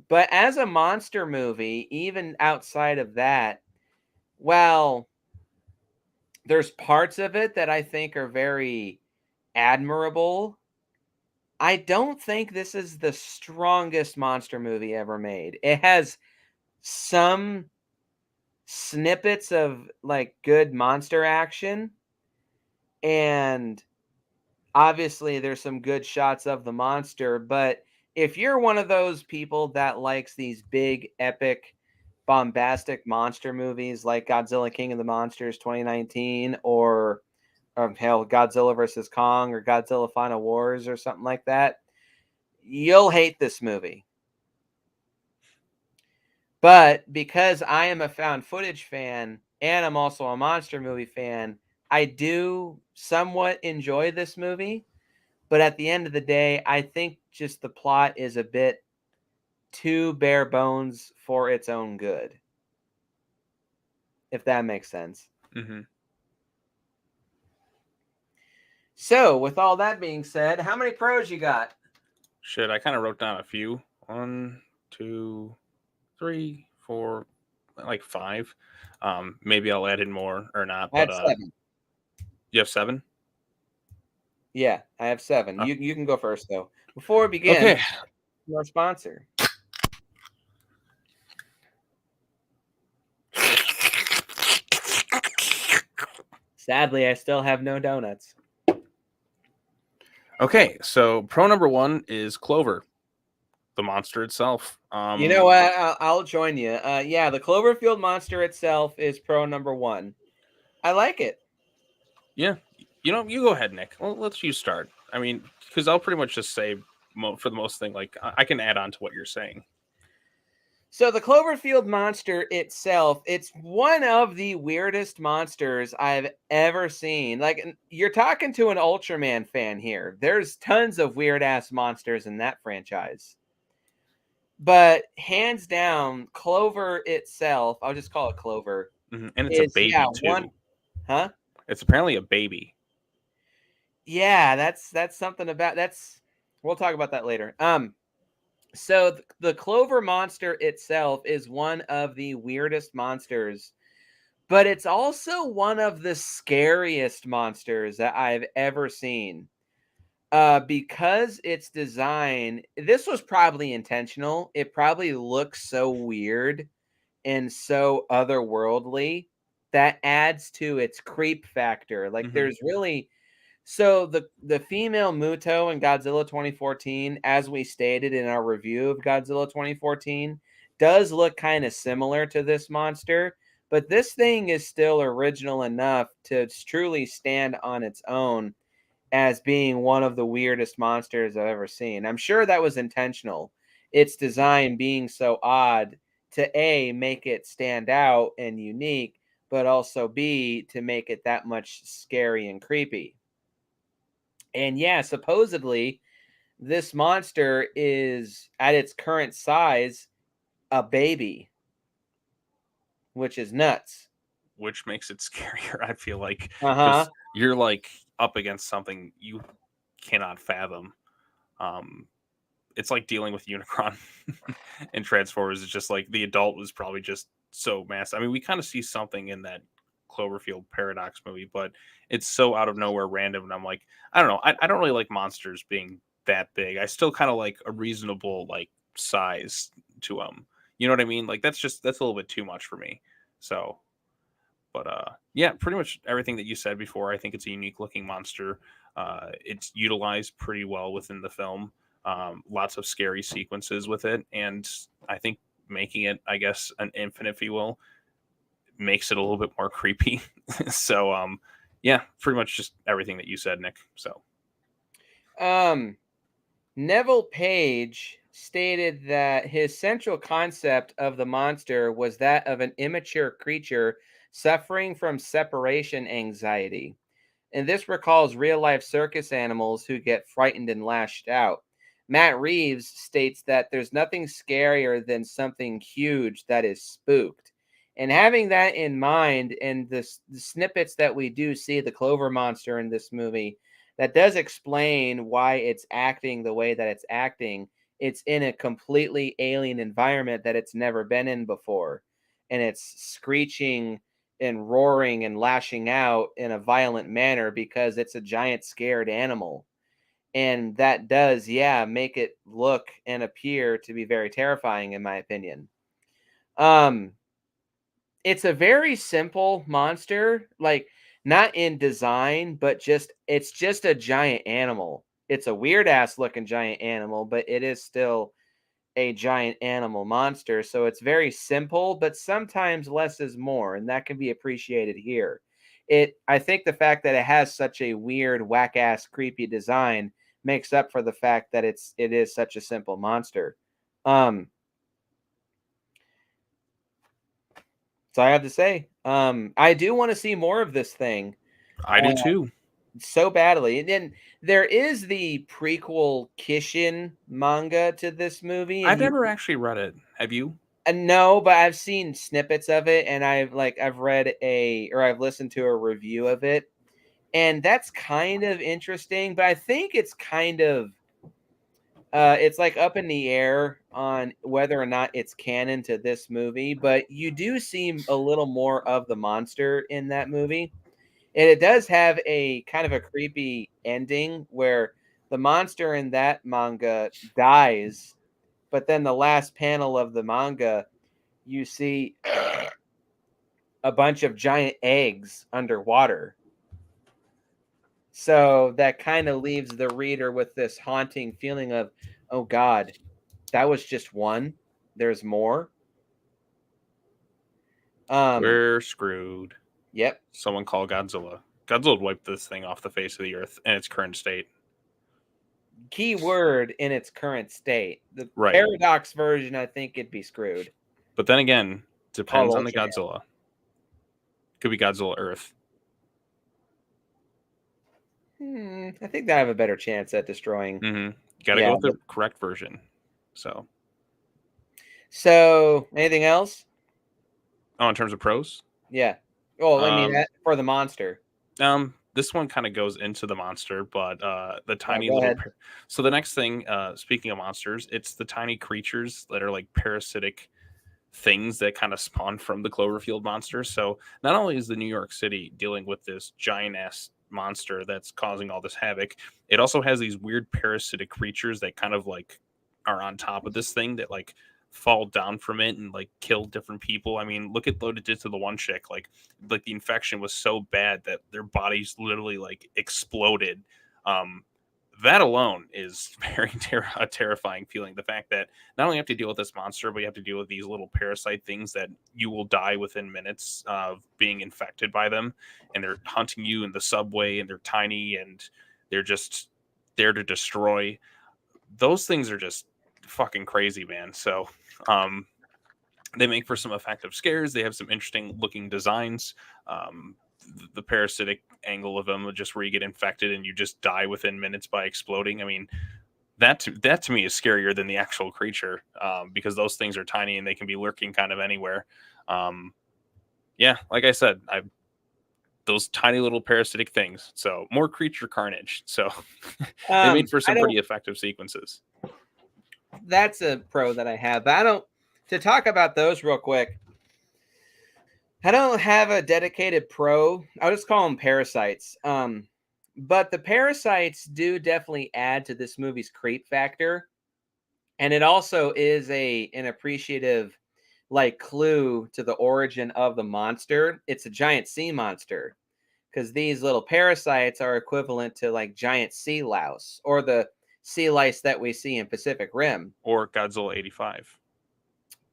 But as a monster movie, even outside of that, while there's parts of it that I think are very admirable, I don't think this is the strongest monster movie ever made. It has some snippets of like good monster action, and obviously there's some good shots of the monster, but if you're one of those people that likes these big epic bombastic monster movies like Godzilla King of the Monsters 2019, or hell, Godzilla versus Kong, or Godzilla Final Wars, or something like that, you'll hate this movie. But because I am a found footage fan and I'm also a monster movie fan, I do somewhat enjoy this movie. But at the end of the day, I think just the plot is a bit too bare bones for its own good, if that makes sense. Mm-hmm. So, with all that being said, how many pros you got? Shit, I kind of wrote down a few. 1, 2, 3, 4, like 5. Maybe I'll add in more or not, I but had 7. you have 7? Yeah, I have 7. Uh, You can go first, though. Before we begin, okay. our sponsor. Sadly, I still have no donuts. Okay, so pro number 1 is Clover, the monster itself. You know what? I'll join you. Yeah, the Cloverfield monster itself is pro number 1. I like it. Yeah, you go ahead, Nick. Well, let's you start. I mean, because I'll pretty much just say for the most thing, like I can add on to what you're saying. So the Cloverfield monster itself, it's one of the weirdest monsters I've ever seen. Like, you're talking to an Ultraman fan here. There's tons of weird ass monsters in that franchise. But hands down, Clover itself, I'll just call it Clover, Mm-hmm. And it's a is baby too. Huh? It's apparently a baby. Yeah, that's something about we'll talk about that later. So the Clover monster itself is one of the weirdest monsters, but it's also one of the scariest monsters that I've ever seen. Because its design, this was probably intentional. It probably looks so weird and so otherworldly that adds to its creep factor. Like, Mm-hmm. there's really so the female Muto in Godzilla 2014, as we stated in our review of Godzilla 2014, does look kind of similar to this monster, but this thing is still original enough to truly stand on its own as being one of the weirdest monsters I've ever seen. I'm sure that was intentional. Its design being so odd to A, make it stand out and unique, but also B, to make it that much scary and creepy. And yeah, supposedly this monster is at its current size a baby, which is nuts. Which makes it scarier, I feel like, Uh-huh. because you're like up against something you cannot fathom. It's like dealing with Unicron and Transformers. It's just like the adult was probably just so massive. I mean, we kind of see something in that Cloverfield Paradox movie, but it's so out of nowhere random. And I'm like, I don't know. I don't really like monsters being that big. I still kind of like a reasonable like size to them. You know what I mean? Like that's a little bit too much for me. So, but yeah, pretty much everything that you said before. I think it's a unique looking monster. It's utilized pretty well within the film. Lots of scary sequences with it, and I think making it, I guess, an infant, if you will, makes it a little bit more creepy. So, yeah, pretty much just everything that you said, Nick. So, Neville Page stated that his central concept of the monster was that of an immature creature suffering from separation anxiety. And this recalls real life circus animals who get frightened and lashed out. Matt Reeves states that there's nothing scarier than something huge that is spooked. And having that in mind, and the snippets that we do see the Clover monster in this movie, that does explain why it's acting the way that it's acting. It's in a completely alien environment that it's never been in before. And it's screeching and roaring and lashing out in a violent manner because it's a giant scared animal. And that does, yeah, make it look and appear to be very terrifying, in my opinion. Um, it's a very simple monster, like not in design, but it's just a giant animal. It's a weird ass looking giant animal, but it is still a giant animal monster. So it's very simple, but sometimes less is more, and that can be appreciated here. I think the fact that it has such a weird, whack ass, creepy design makes up for the fact that it is such a simple monster. Um, so I have to say, I do want to see more of this thing I do too. so badly. And then there is the prequel Kishin manga to this movie, I've and never actually read it. Have you? no, but I've seen snippets of it, and I've read I've listened to a review of it, and that's kind of interesting. But I think it's kind of it's like up in the air on whether or not it's canon to this movie. But you do see a little more of the monster in that movie, and it does have a kind of a creepy ending where the monster in that manga dies, but then the last panel of the manga you see a bunch of giant eggs underwater. So that kind of leaves the reader with this haunting feeling of, oh God, that was just one. There's more. We're screwed. Yep. Someone call Godzilla. Godzilla would wipe this thing off the face of the earth in its current state. Key word in its current state. The Right. paradox version, I think it'd be screwed. But then again, depends on the Ultraman. Godzilla. Could be Godzilla Earth. I think I have a better chance at destroying. Gotta go with the correct version. So, anything else? in terms of pros? Yeah. Well, I mean, for the monster. This one kind of goes into the monster, but the tiny go little. ahead. So the next thing, speaking of monsters, it's the tiny creatures that are like parasitic things that kind of spawn from the Cloverfield monster. So not only is the New York City dealing with this giant ass monster that's causing all this havoc, it also has these weird parasitic creatures that kind of like are on top of this thing that like fall down from it and like kill different people. I mean, look at what it did to the one chick. Like the infection was so bad that their bodies literally like exploded. That alone is very a terrifying feeling. The fact that not only have to deal with this monster, but you have to deal with these little parasite things that you will die within minutes of being infected by them. And they're hunting you in the subway, and they're tiny, and they're just there to destroy. Those things are just fucking crazy, man. So they make for some effective scares. They have some interesting looking designs. The parasitic angle of them, just where you get infected and you just die within minutes by exploding. I mean, that to me is scarier than the actual creature, because those things are tiny and they can be lurking kind of anywhere. Yeah, like I said, those tiny little parasitic things. So more creature carnage. So they made for some pretty effective sequences. That's a pro that I have. But to talk about those real quick, I don't have a dedicated pro. I'll just call them parasites. But the parasites do definitely add to this movie's creep factor. And it also is an appreciative like clue to the origin of the monster. It's a giant sea monster, because these little parasites are equivalent to like giant sea louse or the sea lice that we see in Pacific Rim. Or Godzilla 85.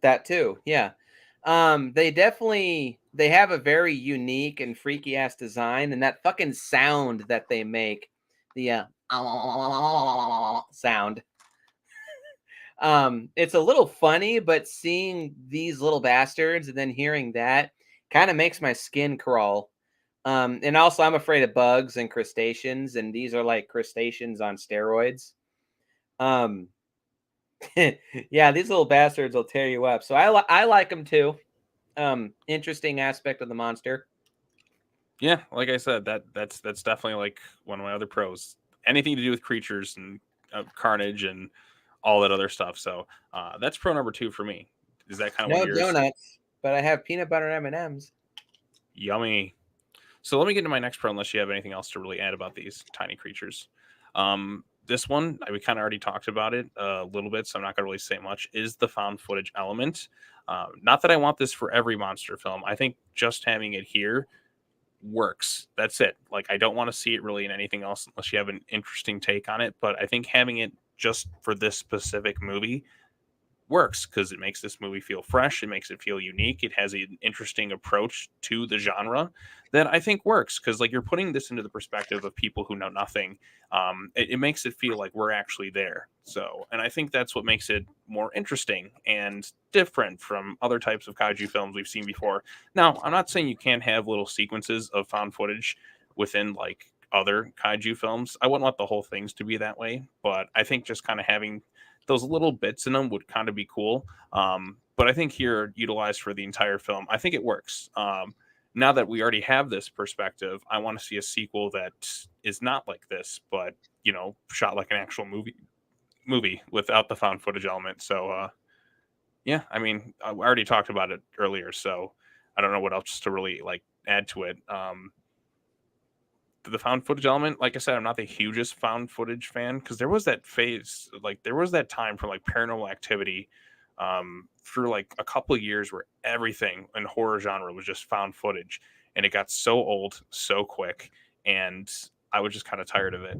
That too, yeah. They have a very unique and freaky ass design, and that fucking sound that they make, the sound. It's a little funny, but seeing these little bastards and then hearing that kind of makes my skin crawl. And also I'm afraid of bugs and crustaceans, and these are like crustaceans on steroids. Yeah, these little bastards will tear you up. So I like them too. Interesting aspect of the monster. Yeah, like I said, that's definitely like one of my other pros. Anything to do with creatures and carnage and all that other stuff. So that's pro number 2 for me. Is that kind of No one of yours? donuts, but I have peanut butter M&Ms. Yummy. So let me get into my next pro unless you have anything else to really add about these tiny creatures. This one, we kind of already talked about it a little bit, so I'm not going to really say much, is the found footage element. Not that I want this for every monster film. I think just having it here works. That's it. Like, I don't want to see it really in anything else unless you have an interesting take on it. But I think having it just for this specific movie works because it makes this movie feel fresh. It makes it feel unique. It has an interesting approach to the genre that I think works because, like, you're putting this into the perspective of people who know nothing. It makes it feel like we're actually there. So, and I think that's what makes it more interesting and different from other types of kaiju films we've seen before. Now, I'm not saying you can't have little sequences of found footage within like other kaiju films. I wouldn't want the whole things to be that way, but I think just kind of having those little bits in them would kind of be cool. But I think here, utilized for the entire film, I think it works. Now that we already have this perspective, I want to see a sequel that is not like this, but shot like an actual movie without the found footage element. So yeah, I mean, I already talked about it earlier, so I don't know what else to really like add to it. The found footage element, like I said, I'm not the hugest found footage fan because there was that phase, like there was that time for like Paranormal Activity, for like a couple of years where everything in horror genre was just found footage, and it got so old so quick, and I was just kind of tired of it.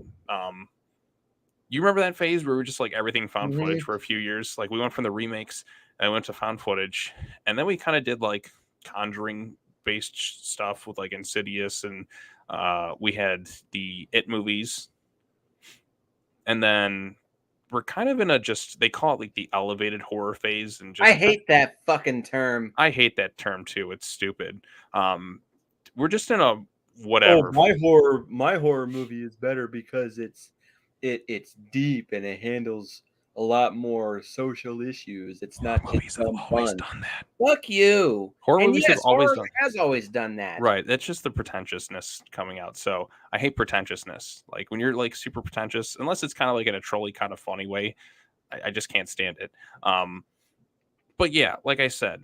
You remember that phase where we were just like everything found footage for a few years? Like we went from the remakes and went to found footage, and then we kind of did like Conjuring based stuff with like Insidious, and we had the It movies, and then we're kind of in a just they call it like the elevated horror phase, and just I hate that fucking term. I hate that term too. It's stupid. We're just in a whatever. My horror movie is better because it's deep and it handles a lot more social issues. It's Horror not movies just have dumb always fun. done that. Fuck you. Horror And movies yes, have always horror done has always done that. right. That's just the pretentiousness coming out. So I hate pretentiousness. Like when you're like super pretentious, unless it's kind of like in a trolly kind of funny way, I just can't stand it. But yeah, like I said,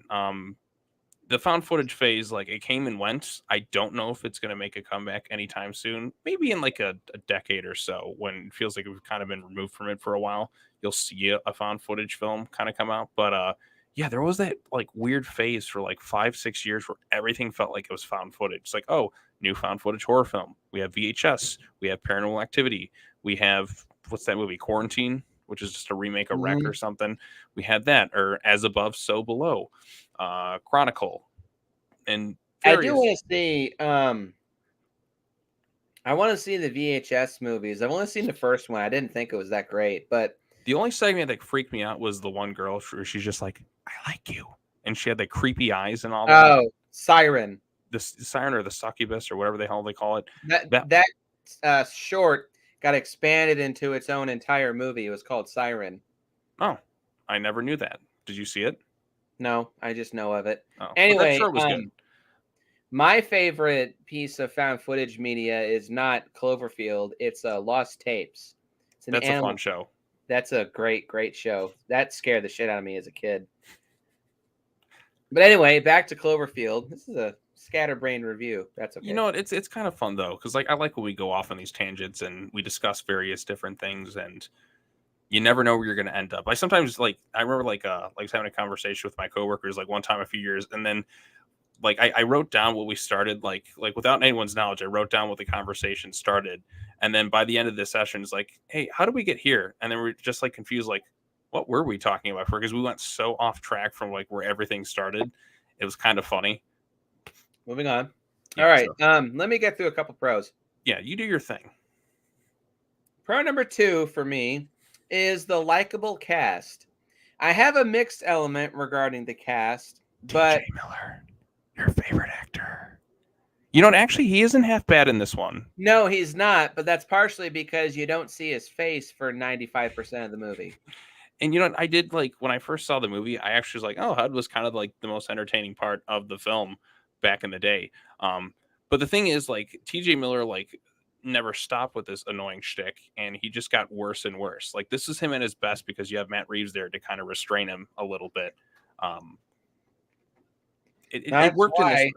the found footage phase, like it came and went. I don't know if it's going to make a comeback anytime soon. Maybe in like a decade or so, when it feels like we've kind of been removed from it for a while, you'll see a found footage film kind of come out. But yeah, there was that like weird phase for like 5-6 years where everything felt like it was found footage. It's like, oh, new found footage horror film. We have VHS. We have Paranormal Activity. We have what's that movie, Quarantine, which is just a remake of Wreck or something. We had that, or As Above, So Below, Chronicle, and I do various. want to see I want to see the VHS movies. I've only seen the first one. I didn't think it was that great, but The only segment that freaked me out was the one girl where she's just like, "I like you," and she had the creepy eyes and all that. oh, Siren. The siren or the succubus or whatever the hell they call it. That short got expanded into its own entire movie. It was called Siren. Oh, I never knew that. Did you see it? No, I just know of it. Oh, but that Anyway, short was good. my favorite piece of found footage media is not Cloverfield. It's Lost Tapes. It's an That's a fun show. That's a great show. That scared the shit out of me as a kid. But anyway, back to Cloverfield. This is a scatterbrained review. That's okay. You know what? It's kind of fun though, because like I like when we go off on these tangents and we discuss various different things, and you never know where you're going to end up. Like sometimes, like I remember, like having a conversation with my coworkers, like one time a few years, and then like I wrote down what we started, like without anyone's knowledge, I wrote down what the conversation started, and then by the end of the session, it's like, hey, how did we get here? And then we're just like confused, like what were we talking about? Because we went so off track from like where everything started. It was kind of funny. Moving on. Yeah, All right. so, Let me get through a couple pros. yeah, you do your thing. Pro number 2 for me is the likable cast. I have a mixed element regarding the cast, but TJ Miller, your favorite actor. You know, actually, he isn't half bad in this one. no, he's not. But that's partially because you don't see his face for 95% of the movie. And you know, I did like when I first saw the movie, I actually was like, oh, HUD was kind of like the most entertaining part of the film back in the day. But the thing is, like, TJ Miller, like, never stopped with this annoying shtick, and he just got worse and worse. Like, this is him at his best because you have Matt Reeves there to kind of restrain him a little bit. It worked in this.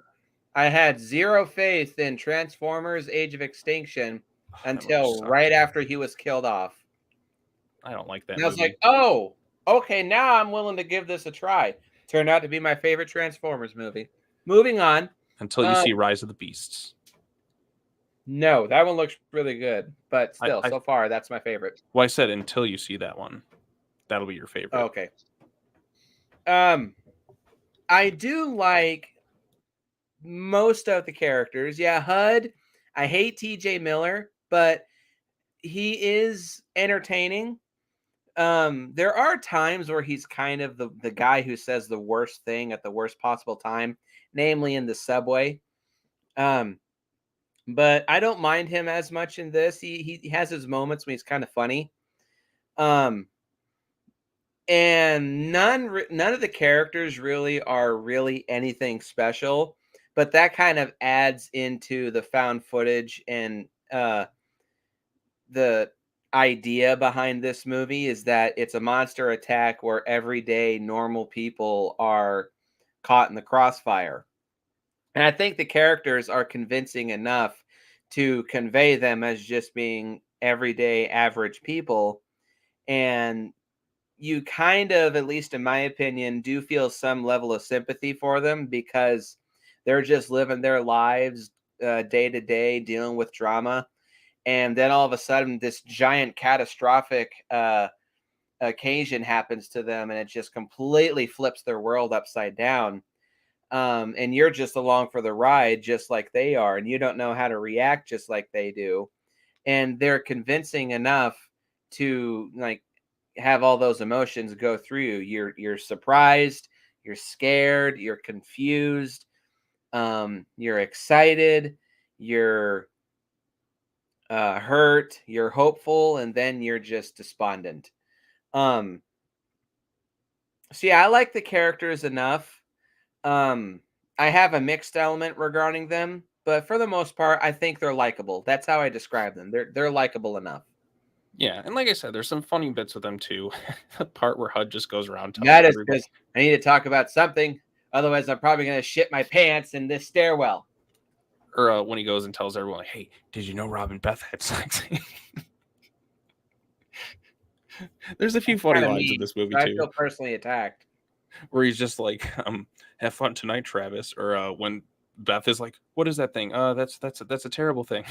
I had zero faith in Transformers: Age of Extinction That movie until sucked. right after he was killed off. I don't like that And I was movie. like, oh, okay, now I'm willing to give this a try. Turned out to be my favorite Transformers movie. Moving on. Until you see Rise of the Beasts. No, that one looks really good, but still, I so far, that's my favorite. Well, I said until you see that one. That'll be your favorite. Okay. I do like most of the characters. Yeah, HUD. I hate TJ Miller, but he is entertaining. There are times where he's kind of the guy who says the worst thing at the worst possible time, namely in the subway. But I don't mind him as much in this. He has his moments when he's kind of funny. And none of the characters really are really anything special, but that kind of adds into the found footage and the idea behind this movie is that it's a monster attack where everyday normal people are caught in the crossfire. And I think the characters are convincing enough to convey them as just being everyday average people. And you kind of, at least in my opinion, do feel some level of sympathy for them because they're just living their lives day to day, dealing with drama. And then all of a sudden, this giant catastrophic occasion happens to them, and it just completely flips their world upside down. And you're just along for the ride, just like they are, and you don't know how to react, just like they do. And they're convincing enough to like have all those emotions go through you. You're surprised, you're scared, you're confused, you're excited, you're hurt, you're hopeful, and then you're just despondent. Um, so yeah, I like the characters enough. Um, I have a mixed element regarding them, but for the most part, I think they're likable. That's how I describe them. They're likable enough. Yeah, and like I said, there's some funny bits with them too. The part where HUD just goes around telling That is everybody, because I need to talk about something. Otherwise, I'm probably going to shit my pants in this stairwell. or when he goes and tells everyone, like, "Hey, did you know Rob and Beth had sex?" There's a few funny Kinda lines in mean, this movie so I too, feel personally attacked. where he's just like, "Have fun tonight, Travis," or when Beth is like, "What is that thing? That's a terrible thing."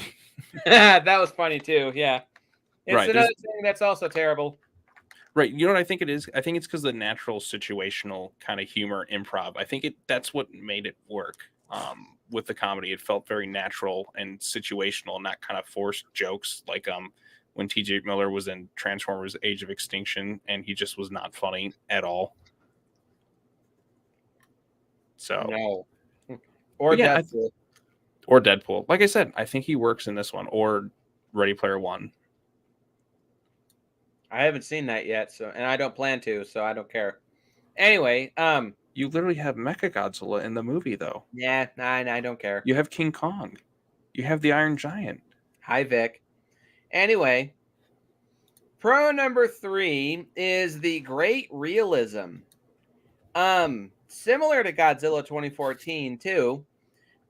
That was funny too. Yeah, it's Right. another thing that's also terrible. Right. You know what I think it is? I think it's because the natural situational kind of humor improv. I think that's what made it work. With the comedy, it felt very natural and situational, not kind of forced jokes like when T.J. Miller was in Transformers: Age of Extinction, and he just was not funny at all. So, No, or but yeah, Deadpool. or Deadpool. Like I said, I think he works in this one, or Ready Player One. I haven't seen that yet, so and I don't plan to, so I don't care. Anyway, You literally have Mechagodzilla in the movie, though. yeah, I don't care. You have King Kong. You have the Iron Giant. Hi, Vic. Anyway, pro number 3 is the great realism. Similar to Godzilla 2014 too.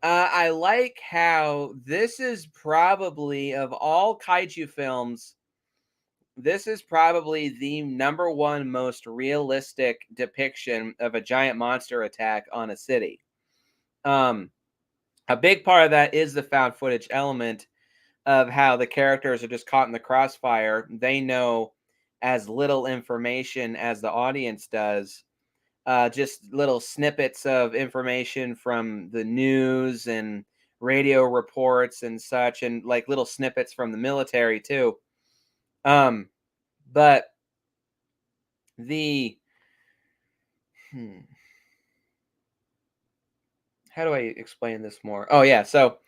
I like how this is probably of all kaiju films, this is probably the number one most realistic depiction of a giant monster attack on a city. Um, a big part of that is the found footage element of how the characters are just caught in the crossfire. They know as little information as the audience does. Just little snippets of information from the news and radio reports and such, and like little snippets from the military too. But the how do I explain this more? Oh yeah, so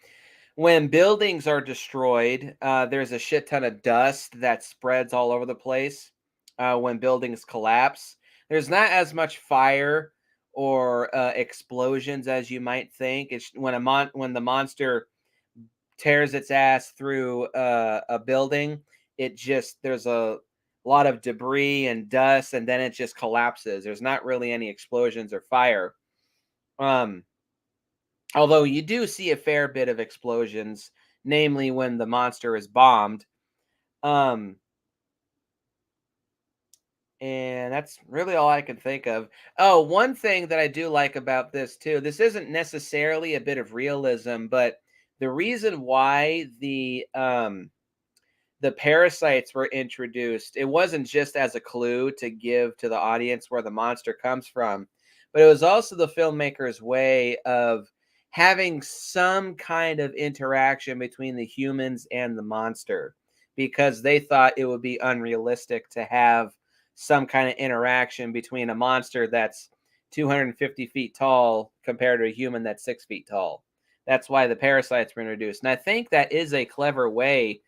when buildings are destroyed, there's a shit ton of dust that spreads all over the place. When buildings collapse, there's not as much fire or explosions as you might think. It's when the monster tears its ass through a building, it just there's a lot of debris and dust, and then it just collapses. There's not really any explosions or fire. Um, Although you do see a fair bit of explosions, namely when the monster is bombed. Um, and that's really all I can think of. Oh, one thing that I do like about this too, this isn't necessarily a bit of realism, but the reason why the parasites were introduced, it wasn't just as a clue to give to the audience where the monster comes from, but it was also the filmmaker's way of having some kind of interaction between the humans and the monster, because they thought it would be unrealistic to have some kind of interaction between a monster that's 250 feet tall compared to a human that's 6 feet tall. That's why the parasites were introduced. And I think that is a clever way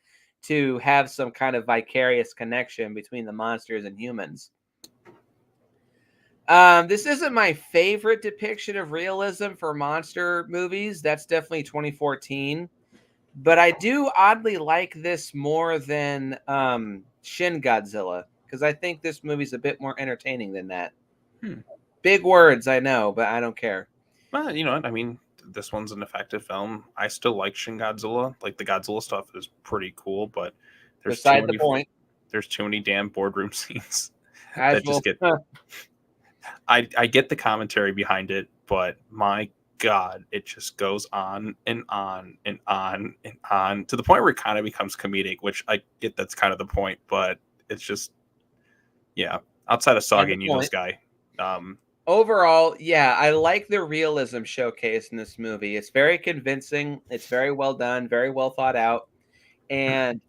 to have some kind of vicarious connection between the monsters and humans. This isn't my favorite depiction of realism for monster movies. That's definitely 2014. But I do oddly like this more than Shin Godzilla, because I think this movie's a bit more entertaining than that. Big words, I know, but I don't care. Well, you know what? I mean, this one's an effective film. I still like Shin Godzilla. Like the Godzilla stuff is pretty cool, but there's Beside the point. There's too many damn boardroom scenes that Casual. just get. I get the commentary behind it, but my God, it just goes on and on and on and on to the point where it kind of becomes comedic, which I get that's kind of the point, but it's just, yeah. Outside of Soggy Needles guy, overall, yeah, I like the realism showcase in this movie. It's very convincing. It's very well done, very well thought out. And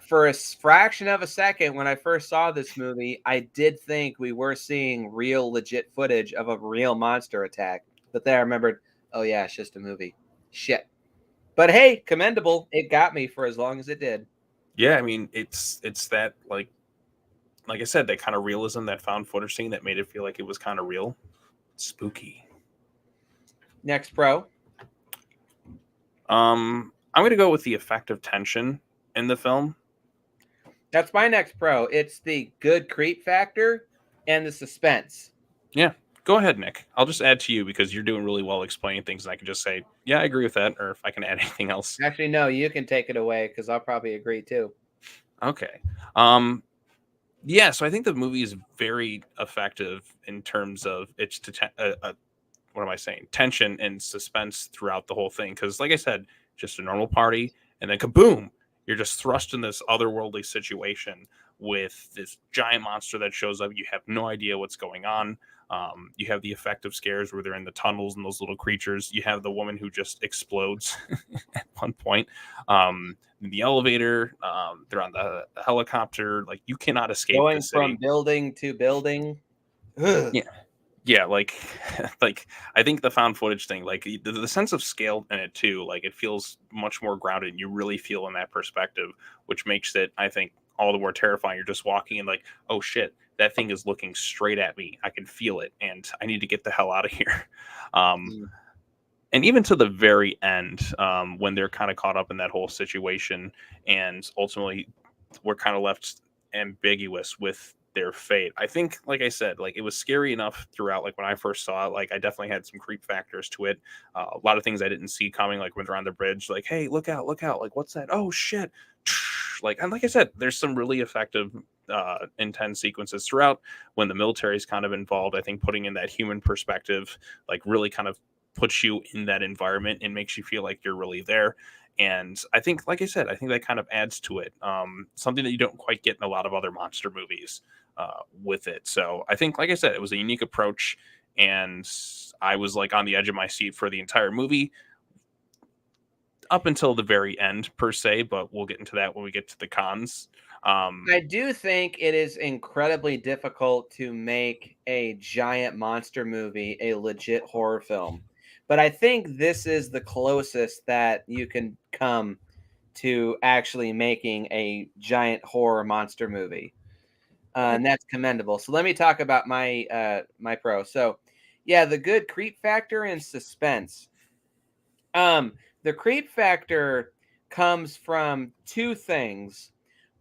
for a fraction of a second, when I first saw this movie, I did think we were seeing real, legit footage of a real monster attack. But then I remembered, oh yeah, it's just a movie. Shit. But hey, commendable. It got me for as long as it did. yeah, I mean, it's that like I said, that kind of realism, that found footage scene that made it feel like it was kind of real, spooky. Next pro. I'm gonna go with the effective tension in the film. That's my next pro. It's the good creep factor and the suspense. Yeah, go ahead, Nick. I'll just add to you because you're doing really well explaining things, and I can just say, yeah, I agree with that, or if I can add anything else. Actually, no, you can take it away because I'll probably agree too. Okay. Yeah, so I think the movie is very effective in terms of its what am I saying? Tension and suspense throughout the whole thing. Because, like I said, just a normal party, and then kaboom, you're just thrust in this otherworldly situation with this giant monster that shows up. You have no idea what's going on. You have the effective scares where they're in the tunnels and those little creatures. You have the woman who just explodes at one point. The elevator, they're on the helicopter. Like, you cannot escape Going the city. from building to building. Ugh. Yeah, like like I think the found footage thing, like the sense of scale in it too, like it feels much more grounded. You really feel in that perspective, which makes it, I think, all the more terrifying. You're just walking and like, oh shit, that thing is looking straight at me. I can feel it, and I need to get the hell out of here. And even to the very end, when they're kind of caught up in that whole situation, and ultimately we're kind of left ambiguous with their fate. I think, like I said, like it was scary enough throughout. Like when I first saw it, like I definitely had some creep factors to it. A lot of things I didn't see coming, like when they're on the bridge, like, hey, look out, look out, like what's that? Oh shit. Like, and like I said, there's some really effective intense sequences throughout when the military is kind of involved. I think putting in that human perspective, like really kind of puts you in that environment and makes you feel like you're really there. And I think, like I said, I think that kind of adds to it. Something that you don't quite get in a lot of other monster movies with it. So I think, like I said, it was a unique approach, and I was like on the edge of my seat for the entire movie up until the very end, per se. But we'll get into that when we get to the cons. I do think it is incredibly difficult to make a giant monster movie a legit horror film. But I think this is the closest that you can come to actually making a giant horror monster movie. And that's commendable. So let me talk about my pro. So yeah, the good creep factor and suspense. The creep factor comes from two things.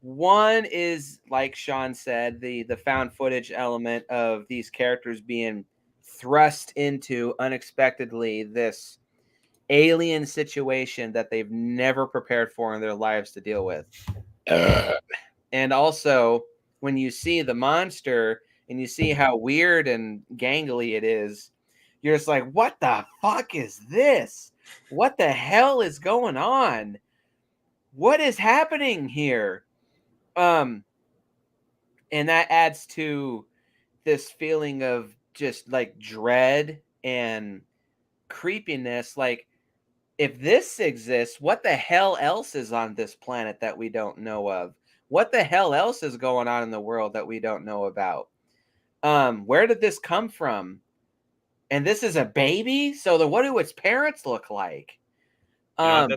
One is, like Sean said, the found footage element of these characters being thrust into unexpectedly this alien situation that they've never prepared for in their lives to deal with. And also, when you see the monster and you see how weird and gangly it is, you're just like, what the fuck is this? What the hell is going on? What is happening here? And that adds to this feeling of just like dread and creepiness. Like, if this exists, what the hell else is on this planet that we don't know of? What the hell else is going on in the world that we don't know about? Where did this come from? And this is a baby? So what do its parents look like? You know,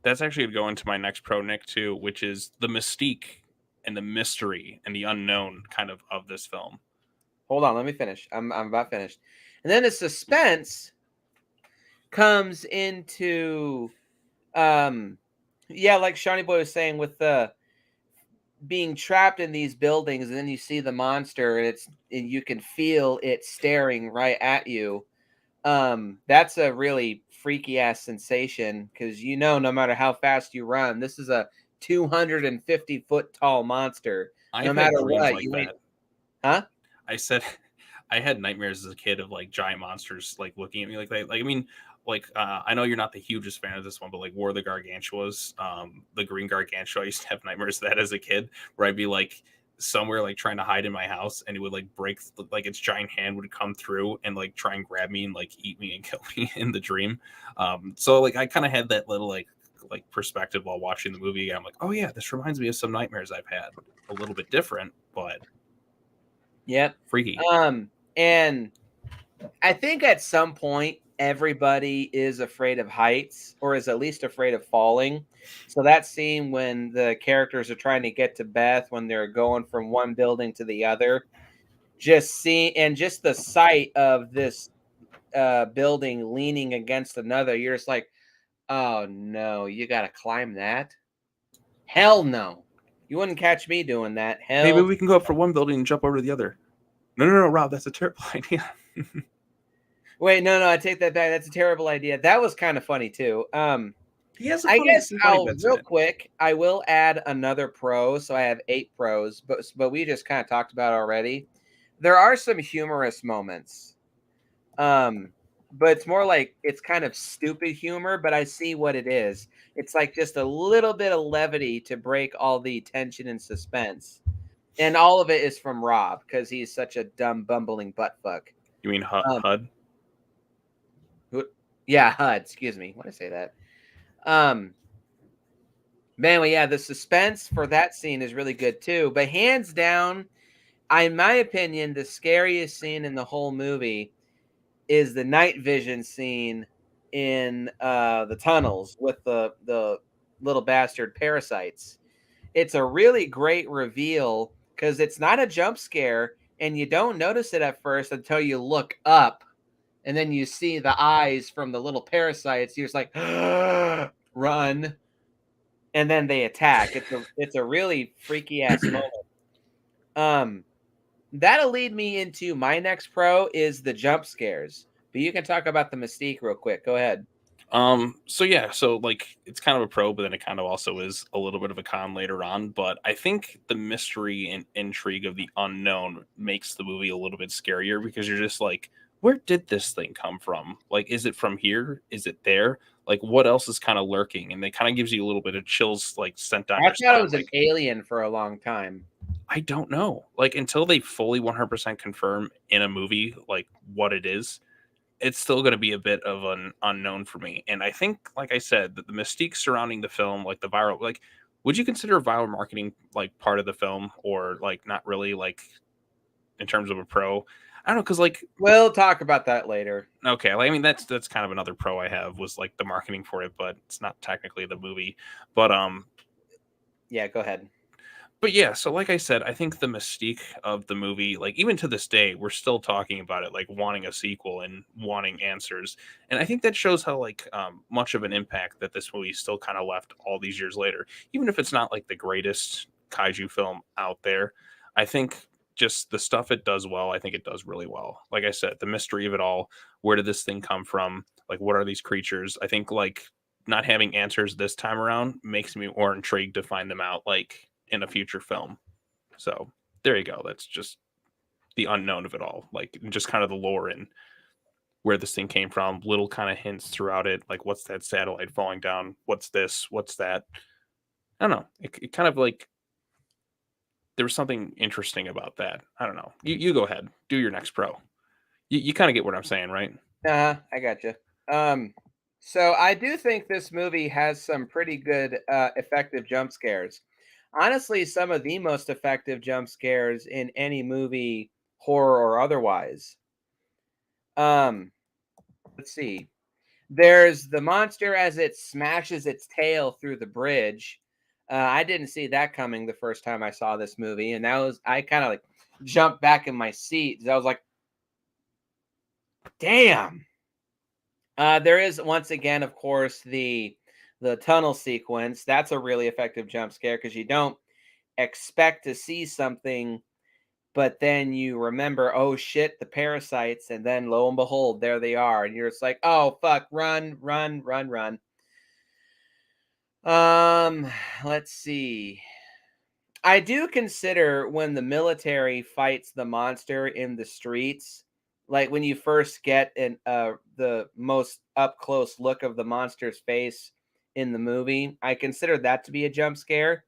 that's actually going to go into my next pro, Nick, too, which is the mystique and the mystery and the unknown kind of this film. Hold on, let me finish. I'm about finished. And then the suspense comes into like Seanie Boy was saying, with the being trapped in these buildings, and then you see the monster and you can feel it staring right at you. That's a really freaky ass sensation, because no matter how fast you run, this is a 250-foot tall monster. No matter what, Huh? I said I had nightmares as a kid of like giant monsters like looking at me like that. Like, I mean, like I know you're not the hugest fan of this one, but like War of the Gargantuas, the Green Gargantua, I used to have nightmares of that as a kid, where I'd be like somewhere like trying to hide in my house, and it would like break, like its giant hand would come through and like try and grab me and like eat me and kill me in the dream. So like I kind of had that little like perspective while watching the movie. I'm like, oh yeah, this reminds me of some nightmares I've had. A little bit different, but yep, freaky. And I think at some point everybody is afraid of heights, or is at least afraid of falling. So that scene when the characters are trying to get to Beth, when they're going from one building to the other, just the sight of this building leaning against another, you're just like, oh no, you gotta climb that? Hell no. You wouldn't catch me doing that. Hell. Maybe we can go up for one building and jump over to the other. No, Rob, that's a terrible idea. Wait, no, I take that back. That's a terrible idea. That was kind of funny too. I guess real quick, I will add another pro. So I have 8 pros, but we just kind of talked about it already. There are some humorous moments. But it's more like it's kind of stupid humor, but I see what it is. It's like just a little bit of levity to break all the tension and suspense. And all of it is from Rob, because he's such a dumb, bumbling buttfuck. You mean HUD? Yeah, HUD. Excuse me. When I say that. Man, well, yeah, the suspense for that scene is really good too. But hands down, in my opinion, the scariest scene in the whole movie is the night vision scene in the tunnels with the little bastard parasites. It's a really great reveal, because it's not a jump scare, and you don't notice it at first until you look up, and then you see the eyes from the little parasites. You're just like, run, and then they attack. It's a really freaky ass moment. That'll lead me into my next pro, is the jump scares. But you can talk about the mystique real quick. Go ahead. So like it's kind of a pro, but then it kind of also is a little bit of a con later on. But I think the mystery and intrigue of the unknown makes the movie a little bit scarier, because you're just like, where did this thing come from? Like, is it from here? Is it there? Like, what else is kind of lurking? And it kind of gives you a little bit of chills, like sent down. I thought it was an alien for a long time. I don't know. Like, until they fully 100% confirm in a movie like what it is, it's still going to be a bit of an unknown for me. And I think, like I said, that the mystique surrounding the film, like the viral, like, would you consider viral marketing like part of the film, or like not really, like in terms of a pro? I don't know, because like we'll talk about that later. Okay, like, I mean that's kind of another pro I have, was like the marketing for it, but it's not technically the movie. But yeah, go ahead. But yeah, so like I said, I think the mystique of the movie, like even to this day, we're still talking about it, like wanting a sequel and wanting answers. And I think that shows how like much of an impact that this movie still kind of left all these years later. Even if it's not like the greatest kaiju film out there, I think just the stuff it does well, I think it does really well. Like I said, the mystery of it all, where did this thing come from? Like, what are these creatures? I think like not having answers this time around makes me more intrigued to find them out like in a future film. So there you go. That's just the unknown of it all, like just kind of the lore and where this thing came from, little kind of hints throughout it, like what's that satellite falling down, what's this, what's that. I don't know. It kind of like there was something interesting about that. I don't know. You go ahead, do your next pro. You kind of get what I'm saying, right? I gotcha. So I do think this movie has some pretty good, effective jump scares. Honestly, some of the most effective jump scares in any movie, horror or otherwise. Um, let's see. There's the monster as it smashes its tail through the bridge. I didn't see that coming the first time I saw this movie, and that was I kind of like jumped back in my seat. 'Cause I was like, "Damn!" There is once again, of course, the tunnel sequence. That's a really effective jump scare because you don't expect to see something, but then you remember, oh shit, the parasites, and then lo and behold, there they are, and you're just like, oh fuck, run, run, run, run. Um, let's see. I do consider when the military fights the monster in the streets, like when you first get the most up close look of the monster's face in the movie, I consider that to be a jump scare.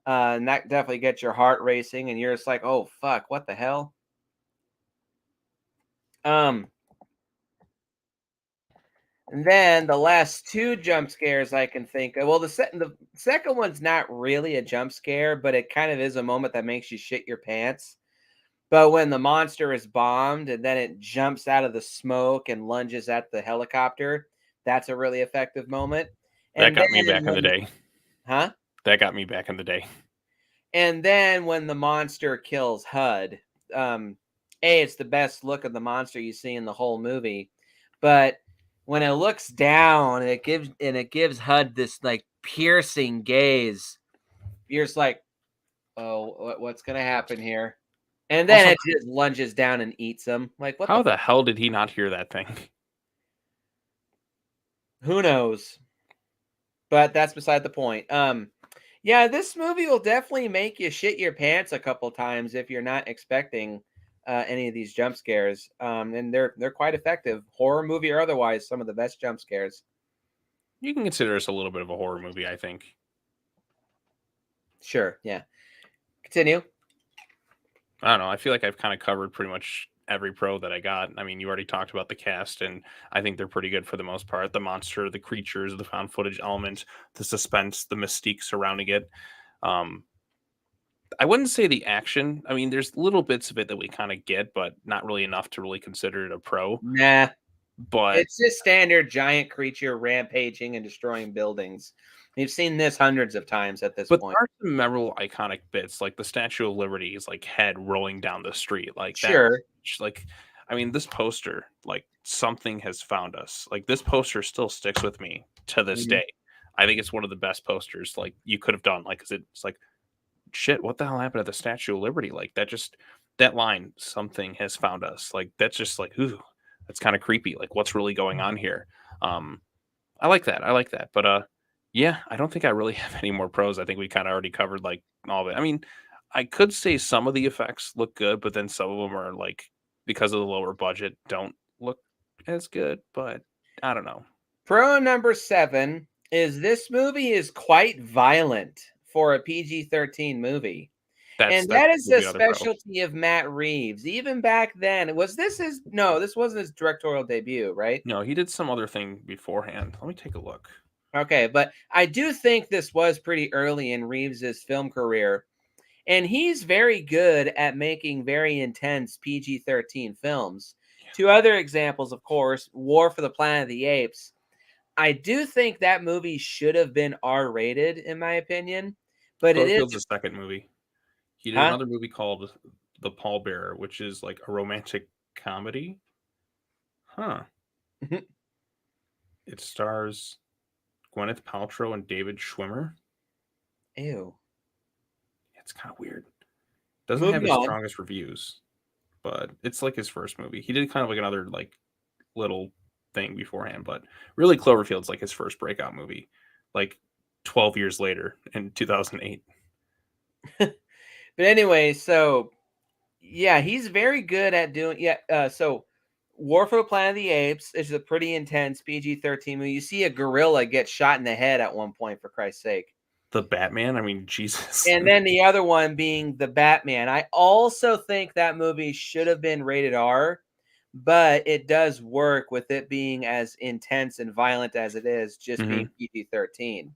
And that definitely gets your heart racing, and you're just like, "Oh fuck, what the hell?" Um, and then the last two jump scares I can think of. Well, the second one's not really a jump scare, but it kind of is a moment that makes you shit your pants. But when the monster is bombed and then it jumps out of the smoke and lunges at the helicopter, that's a really effective moment. That And got me then back in the when day. huh? That got me back in the day. And then when the monster kills Hud, it's the best look of the monster you see in the whole movie. But when it looks down, it gives Hud this like piercing gaze. You're just like, oh, what's gonna happen here? And then Also, it just lunges down and eats him. Like, what the how the hell did he not hear that thing? who knows? But that's beside the point. Yeah, this movie will definitely make you shit your pants a couple times if you're not expecting any of these jump scares. And they're quite effective, horror movie or otherwise. Some of the best jump scares. You can consider this a little bit of a horror movie, I think. Sure, yeah. Continue. I don't know. I feel like I've kind of covered pretty much every pro that I got. I mean, you already talked about the cast, and I think they're pretty good for the most part. The monster, the creatures, the found footage element, the suspense, the mystique surrounding it. Um, I wouldn't say the action. I mean, there's little bits of it that we kind of get, but not really enough to really consider it a pro. Nah, But it's just standard giant creature rampaging and destroying buildings. We've seen this hundreds of times at this But point. there are some memorable iconic bits, like the Statue of Liberty's like head rolling down the street, like that. Sure. Like, I mean, this poster, like something has found us. Like this poster still sticks with me to this Mhm. day. I think it's one of the best posters like you could have done. Like, cause it's like, shit, what the hell happened to the Statue of Liberty? Like that line, something has found us. Like that's just like, ooh, that's kind of creepy. Like, what's really going on here? Um, I like that. I like that. But yeah, I don't think I really have any more pros. I think we kind of already covered like all of it. I mean, I could say some of the effects look good, but then some of them are like because of the lower budget don't look as good, but I don't know. Pro number 7 is this movie is quite violent for a PG-13 movie. That's And that is would the be another pro. specialty of Matt Reeves. Even back then, was this his no, this wasn't his directorial debut, right? No, he did some other thing beforehand. Let me take a look. Okay, but I do think this was pretty early in Reeves's film career. And he's very good at making very intense PG-13 films. Two other examples, of course, War for the Planet of the Apes. I do think that movie should have been R-rated, in my opinion, but it is Cloverfield's the second movie. He did huh? another movie called The Pallbearer, which is like a romantic comedy. Huh. It stars Gwyneth Paltrow and David Schwimmer. Ew. It's kind of weird. Doesn't have Moving his on. strongest reviews, but it's like his first movie. He did kind of like another like little thing beforehand, but really Cloverfield's like his first breakout movie, like 12 years later in 2008. But anyway, so yeah, he's very good at doing so War for the Planet of the Apes is a pretty intense PG-13 movie. You see a gorilla get shot in the head at one point, for Christ's sake. The Batman, I mean, Jesus. And then the other one being the Batman. I also think that movie should have been rated R, but it does work with it being as intense and violent as it is, just being PG-13. And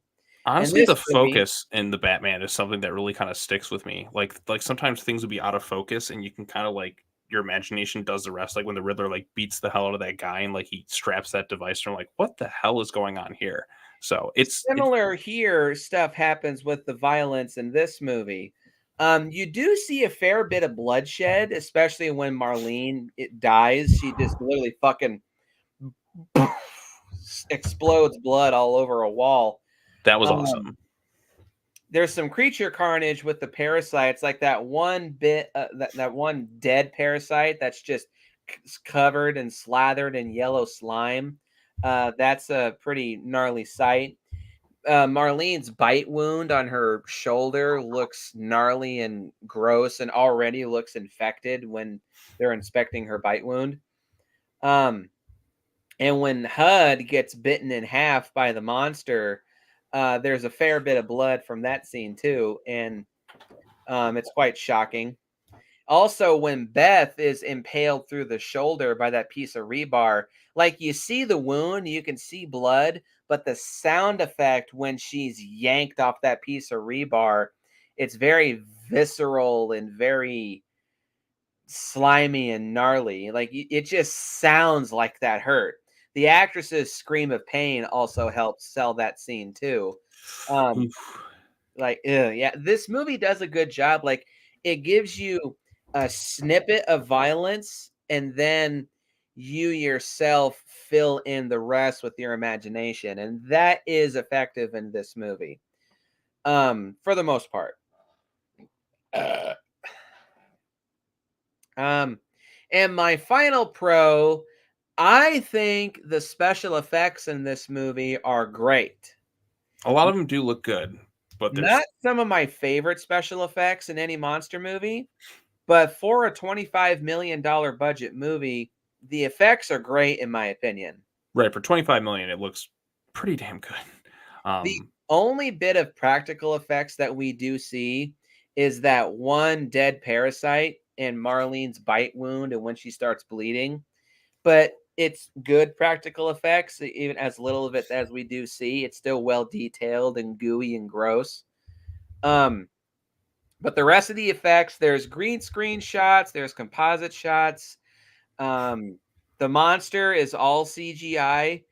Honestly, this the movie, focus in the Batman is something that really kind of sticks with me. Like sometimes things would be out of focus, and you can kind of like your imagination does the rest. Like when the Riddler like beats the hell out of that guy, and like he straps that device, and I'm like, what the hell is going on here? So it's similar here, stuff happens with the violence in this movie. You do see a fair bit of bloodshed, especially when Marlene dies. She just literally fucking explodes blood all over a wall. that was Um, awesome. there's some creature carnage with the parasites, like that one bit, that one dead parasite that's just covered and slathered in yellow slime. That's a pretty gnarly sight. Marlene's bite wound on her shoulder looks gnarly and gross, and already looks infected when they're inspecting her bite wound. And when Hud gets bitten in half by the monster, there's a fair bit of blood from that scene too, and it's quite shocking. Also, when Beth is impaled through the shoulder by that piece of rebar, like you see the wound, you can see blood, but the sound effect when she's yanked off that piece of rebar, it's very visceral and very slimy and gnarly. Like it just sounds like that hurt. The actress's scream of pain also helps sell that scene too. Um, like, yeah, this movie does a good job. Like, it gives you a snippet of violence, and then you yourself fill in the rest with your imagination, and that is effective in this movie, for the most part. Uh, and my final pro, I think the special effects in this movie are great. A lot of them do look good, but there's Not some of my favorite special effects in any monster movie, but for a $25 million budget movie, the effects are great in my opinion. right for 25 million. It looks pretty damn good. The only bit of practical effects that we do see is that one dead parasite and Marlene's bite wound and when she starts bleeding. But it's good practical effects, even as little of it as we do see. It's still well detailed and gooey and gross. But the rest of the effects, there's green screen shots, there's composite shots. The monster is all CGI.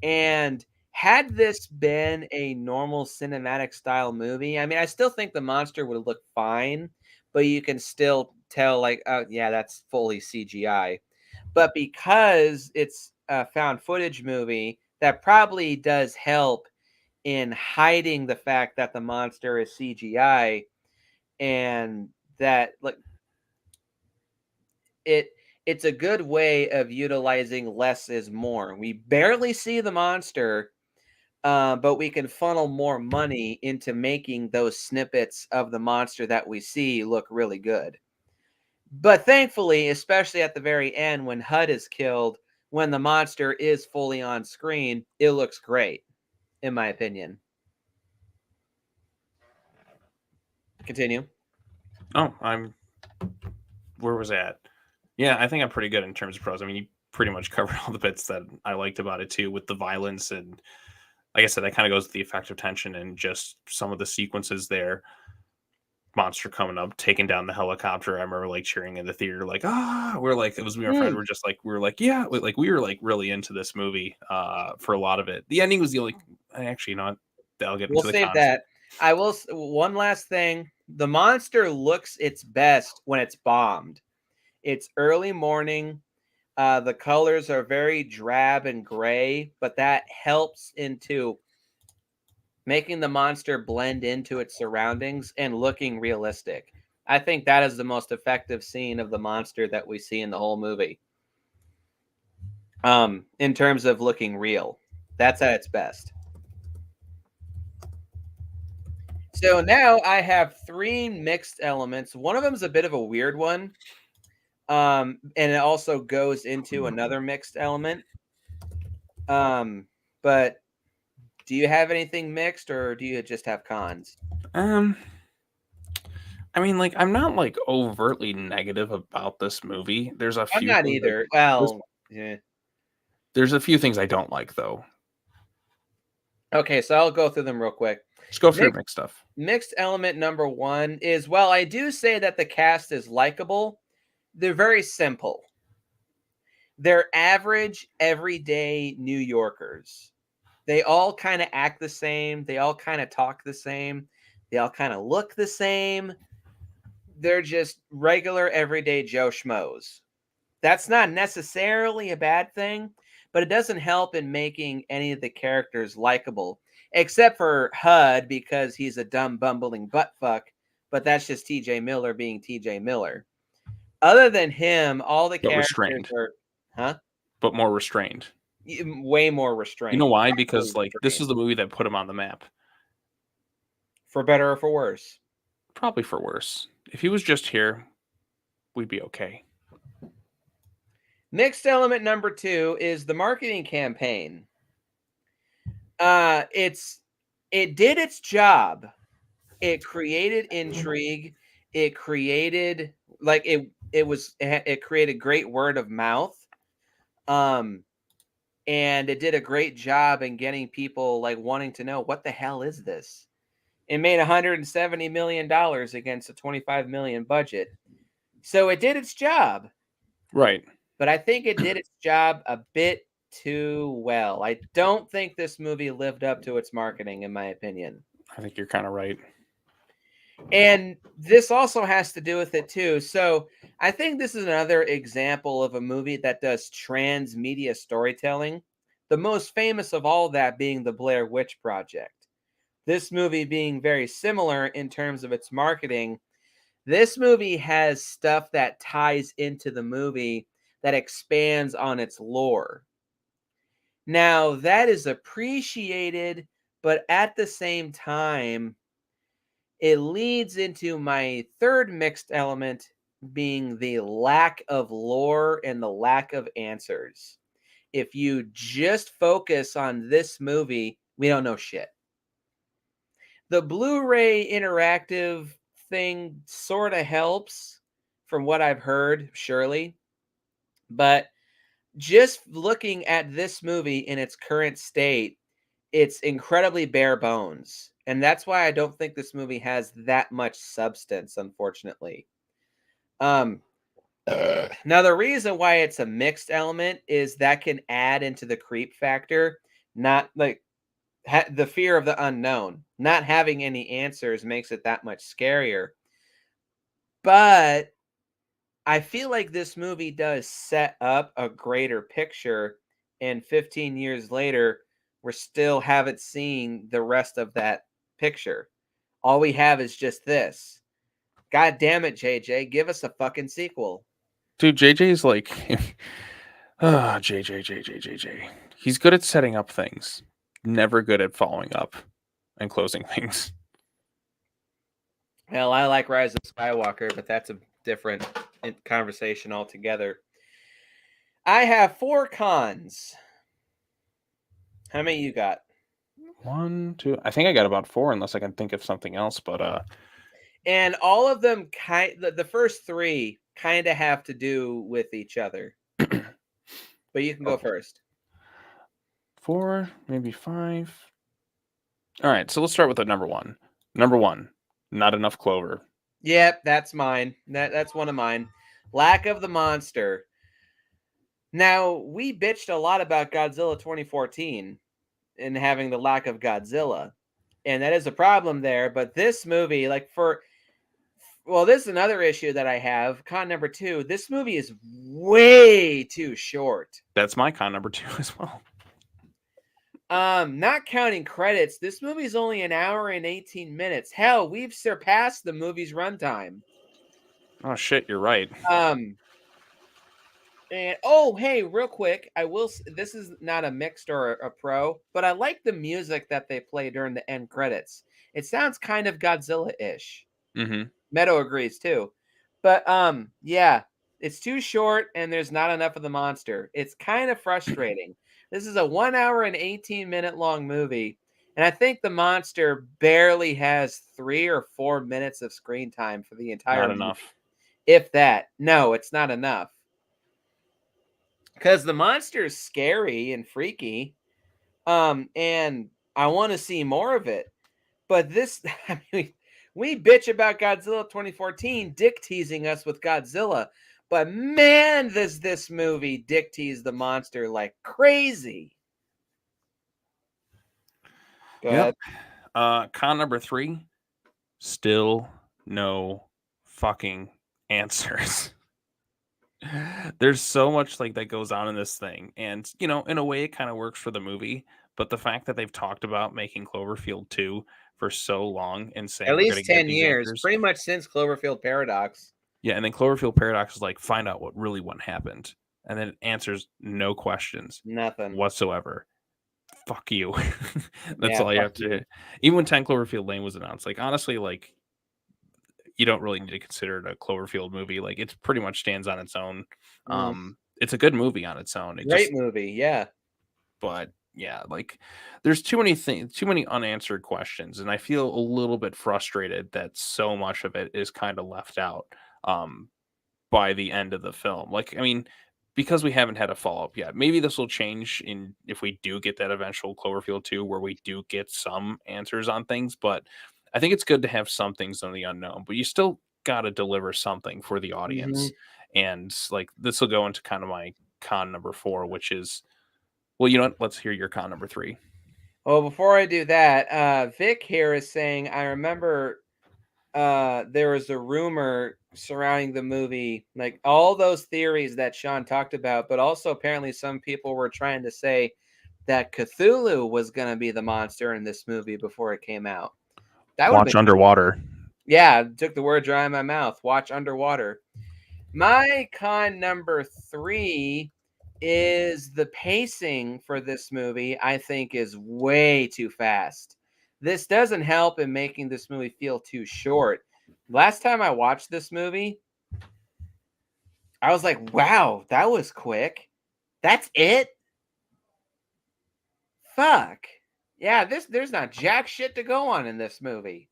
And had this been a normal cinematic style movie, I mean, I still think the monster would look fine, but you can still tell, like, oh, yeah, that's fully CGI. But because it's a found footage movie, that probably does help in hiding the fact that the monster is CGI, and that like it it's a good way of utilizing less is more. We barely see the monster, but we can funnel more money into making those snippets of the monster that we see look really good. But thankfully, especially at the very end when Hud is killed, when the monster is fully on screen, it looks great, in my opinion. Continue. Oh, where was that? Yeah, I think I'm pretty good in terms of pros. I mean, you pretty much covered all the bits that I liked about it too, with the violence and, like I said, that kind of goes with the effective tension and just some of the sequences there. Monster coming up, taking down the helicopter. I remember like cheering in the theater, like we're like it was me and my friend. We're just like we were like yeah, like we were like really into this movie for a lot of it. The ending was the only. Actually, not. I'll get We'll into the save cons. that. I will. One last thing. The monster looks its best when it's bombed. It's early morning. The colors are very drab and gray, but that helps into making the monster blend into its surroundings and looking realistic. I think that is the most effective scene of the monster that we see in the whole movie. in terms of looking real. That's at its best. So now I have 3 mixed elements. One of them is a bit of a weird one. And it also goes into another mixed element. But do you have anything mixed, or do you just have cons? I mean, like, I'm not like overtly negative about this movie. There's a I'm few not things either. Well, yeah. there's a few things I don't like though. Okay, so I'll go through them real quick. Just go through mixed stuff. Mixed element number 1 is, well, I do say that the cast is likable. They're very simple. They're average, everyday New Yorkers. They all kind of act the same. They all kind of talk the same. They all kind of look the same. They're just regular, everyday Joe Schmoes. That's not necessarily a bad thing, but it doesn't help in making any of the characters likable, except for HUD, because he's a dumb, bumbling buttfuck. But that's just TJ Miller being TJ Miller. Other than him, all the characters restrained. are, but more restrained. Way more restrained. You know why? Because like this was the movie that put him on the map. For better or for worse? Probably for worse. If he was just here, we'd be okay. Mixed element number 2 is the marketing campaign. It did its job. It created intrigue. It created it created great word of mouth. And it did a great job in getting people like wanting to know, what the hell is this? It made $170 million against a $25 million budget. So it did its job. Right. But I think it did its job a bit too well. I don't think this movie lived up to its marketing, in my opinion. I think you're kind of right. And this also has to do with it too. So I think this is another example of a movie that does transmedia storytelling. The most famous of all that being the Blair Witch Project. This movie being very similar in terms of its marketing. This movie has stuff that ties into the movie that expands on its lore. Now, that is appreciated, but at the same time, it leads into my third mixed element being the lack of lore and the lack of answers. If you just focus on this movie, we don't know shit. The Blu-ray interactive thing sort of helps from what I've heard, surely. But just looking at this movie in its current state, it's incredibly bare bones. And that's why I don't think this movie has that much substance, unfortunately. Now, the reason why it's a mixed element is that can add into the creep factor, not like the fear of the unknown. Not having any answers makes it that much scarier. But I feel like this movie does set up a greater picture, and 15 years later, we still haven't seen the rest of that picture. All we have is just this. God damn it, JJ, give us a fucking sequel. Dude, JJ's like, JJ. He's good at setting up things, never good at following up and closing things. Well, I like Rise of Skywalker, but that's a different conversation altogether. I have 4 cons. How many you got? 1, 2. I think I got about 4, unless I can think of something else. But and all of them the first 3 kind of have to do with each other. But you can go first. 4, maybe 5. All right, so let's start with the number 1. Number 1, not enough Clover. Yep, that's mine. That's one of mine. Lack of the monster. Now, we bitched a lot about Godzilla 2014 and having the lack of Godzilla. And that is a problem there. But this movie, this is another issue that I have. Con number 2, this movie is way too short. That's my con number 2 as well. Not counting credits, this movie is only 1 hour and 18 minutes. Hell, we've surpassed the movie's runtime. Oh shit, you're right. And oh, hey, real quick, this is not a mixed or a pro, but I like the music that they play during the end credits. It sounds kind of Godzilla-ish. Mm-hmm. Meadow agrees too. But yeah, it's too short and there's not enough of the monster. It's kind of frustrating. This is a 1 hour and 18-minute long movie, and I think the monster barely has 3 or 4 minutes of screen time for the entire Not movie. enough. If that. No, it's not enough. Because the monster is scary and freaky. And I want to see more of it. But this, I mean, we bitch about Godzilla 2014 dick teasing us with Godzilla. But man, does this movie dick tease the monster like crazy. Go ahead. Con number 3, still no fucking answers. There's so much like that goes on in this thing, and in a way it kind of works for the movie, but the fact that they've talked about making Cloverfield 2 for so long and saying At we're going least to get 10 these years, answers. pretty much since Cloverfield Paradox. Yeah, and then Cloverfield Paradox is like, find out what happened, and then it answers no questions Nothing. whatsoever. Fuck you. That's Yeah, all you have fuck to. you. Even when 10 Cloverfield Lane was announced, like honestly, like you don't really need to consider it a Cloverfield movie. Like it's pretty much stands on its own. It's a good movie on its own. It Great just, movie, yeah. but yeah, like there's too many things, too many unanswered questions, and I feel a little bit frustrated that so much of it is kind of left out by the end of the film. Like, I mean, because we haven't had a follow up yet, maybe this will change in if we do get that eventual Cloverfield 2 where we do get some answers on things. But I think it's good to have some things on the unknown, but you still got to deliver something for the Mhm. audience. And like this will go into kind of my con number 4, which is, well, you know what? Let's hear your con number 3. Well, before I do that, Vic here is saying, I remember there was a rumor surrounding the movie, like all those theories that Sean talked about, but also apparently some people were trying to say that Cthulhu was going to be the monster in this movie before it came out. That would have Watch been Underwater. Yeah, took the word dry in my mouth. Watch Underwater. My con number 3 is the pacing for this movie, I think, is way too fast. This doesn't help in making this movie feel too short. Last time I watched this movie, I was like, wow, that was quick. That's it? Fuck. Yeah, there's not jack shit to go on in this movie.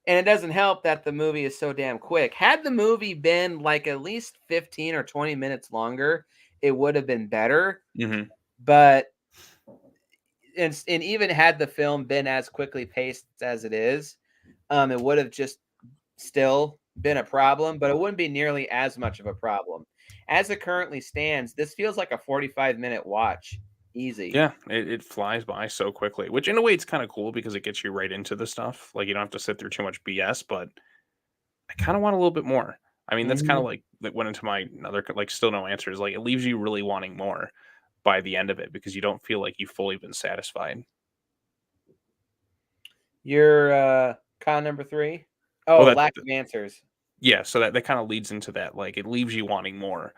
And it doesn't help that the movie is so damn quick. Had the movie been like at least 15 or 20 minutes longer, it would have been better. Mm-hmm. But and even had the film been as quickly paced as it is, it would have just still been a problem, but it wouldn't be nearly as much of a problem. As it currently stands, this feels like a 45-minute watch. Easy. Yeah, it flies by so quickly, which in a way it's kind of cool because it gets you right into the stuff. Like you don't have to sit through too much BS, but I kind of want a little bit more. I mean, that's kind of Mhm. like that went into my another like still no answers. Like it leaves you really wanting more by the end of it because you don't feel like you've fully been satisfied. Your con number 3? Well, Oh, lack of answers. yeah, so that kind of leads into that. Like it leaves you wanting more.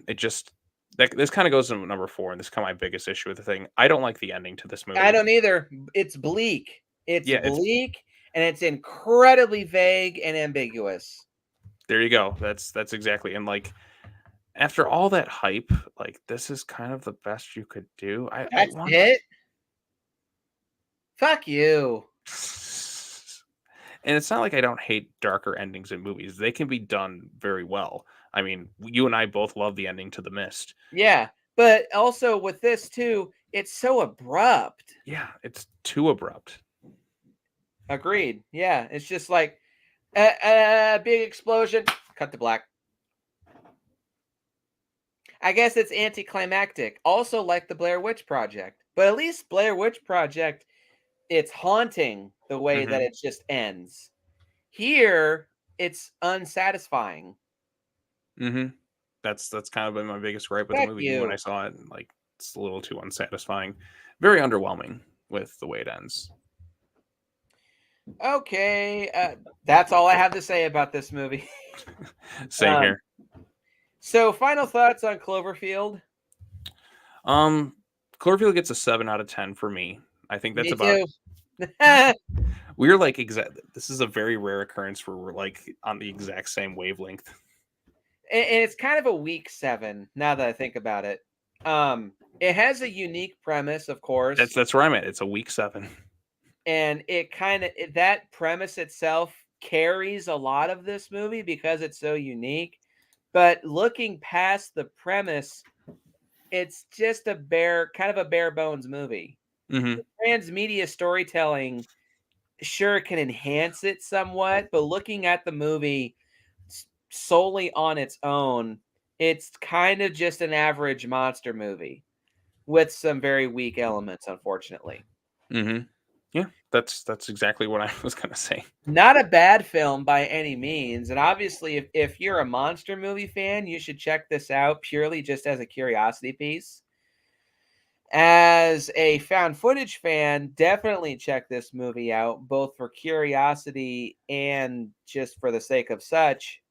It just that this kind of goes to number 4, and this is kind of my biggest issue with the thing. I don't like the ending to this movie. I don't either. It's bleak. It's Yeah, it's bleak and it's incredibly vague and ambiguous. there you go. That's exactly, and like after all that hype, like this is kind of the best you could do. I That's want it? Fuck you. and it's not like I don't hate darker endings in movies. They can be done very well. I mean, you and I both love the ending to The Mist. Yeah, but also with this too, it's so abrupt. Yeah, it's too abrupt. Agreed. Yeah, it's just like a big explosion, cut to black. I guess it's anticlimactic, also like the Blair Witch Project. But at least Blair Witch Project, it's haunting the way that Mhm. it just ends. Here, it's unsatisfying. Mhm. That's kind of been my biggest gripe with the Fuck movie. Even when I you. saw it, like it's a little too unsatisfying. Very underwhelming with the way it ends. Okay, that's all I have to say about this movie. Same Um, here. So, final thoughts on Cloverfield? Cloverfield gets a 7 out of 10 for me. I think that's Me about. too. We're like This is a very rare occurrence where we're like on the exact same wavelength. And it's kind of a weak 7 now that I think about it. It has a unique premise, of course, That's where I'm at. It's a weak 7. and it kind of that premise itself carries a lot of this movie because it's so unique. But looking past the premise, it's just a bare bones movie. Mm-hmm. Transmedia storytelling sure can enhance it somewhat, but looking at the movie solely on its own, it's kind of just an average monster movie with some very weak elements, unfortunately. Mm-hmm. Yeah, that's exactly what I was gonna say. Not a bad film by any means. And obviously, if you're a monster movie fan, you should check this out purely just as a curiosity piece. As a found footage fan, definitely check this movie out, both for curiosity and just for the sake of such.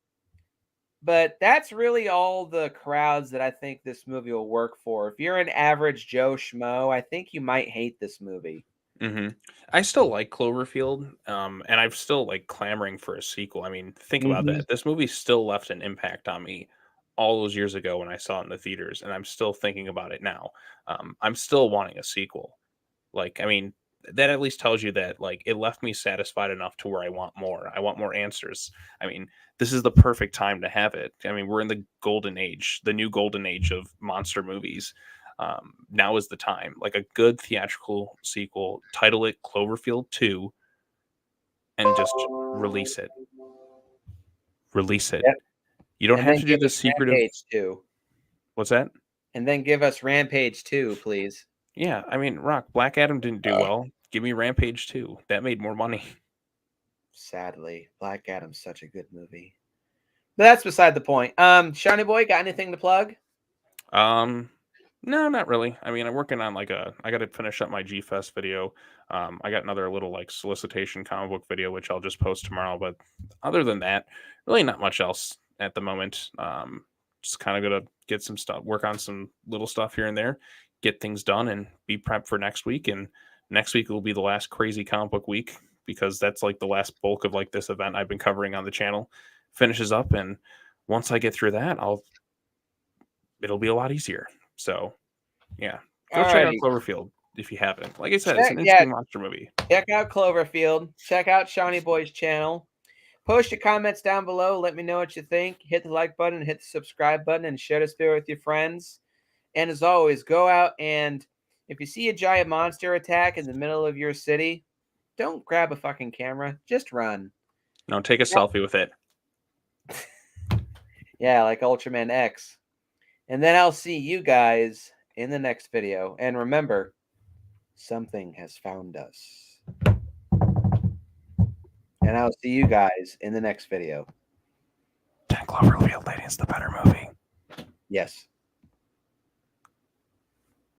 But that's really all the crowds that I think this movie will work for. If you're an average Joe Schmo, I think you might hate this movie. Mm-hmm. I still like Cloverfield, and I'm still like clamoring for a sequel. I mean, think about Mhm. that. This movie still left an impact on me all those years ago when I saw it in the theaters, and I'm still thinking about it now. I'm still wanting a sequel. Like, I mean, that at least tells you that like it left me satisfied enough to where I want more. I want more answers. I mean, this is the perfect time to have it. I mean, we're in the golden age, the new golden age of monster movies. Now is the time. Like a good theatrical sequel, title it Cloverfield 2, and just release it. Release it. Yep. You don't And have then to do give the us secretive. Rampage 2. What's that? And then give us Rampage 2, please. Yeah, I mean, Rock, Black Adam didn't do well. Give me Rampage 2. That made more money. Sadly, Black Adam's such a good movie. But that's beside the point. Seanie Boy, got anything to plug? No, not really. I mean, I'm working on I got to finish up my G Fest video. I got another little like solicitation comic book video, which I'll just post tomorrow. But other than that, really not much else at the moment. Just kind of gonna get some stuff, work on some little stuff here and there, get things done, and be prepped for next week. And next week will be the last crazy comic book week because that's like the last bulk of like this event I've been covering on the channel finishes up, and once I get through that, it'll be a lot easier. So, yeah, go check out Alrighty. Cloverfield if you haven't. Like I said, it's an interesting monster movie. Check out Cloverfield. Check out Seanie Boy's channel. Post your comments down below. Let me know what you think. Hit the like button, hit the subscribe button, and share this video with your friends. And as always, go out and if you see a giant monster attack in the middle of your city, don't grab a fucking camera. Just run. No, take a selfie with it. Yeah, like Ultraman X. And then I'll see you guys in the next video. And remember, something has found us. And I'll see you guys in the next video. 10 Cloverfield Lady is the better movie. Yes.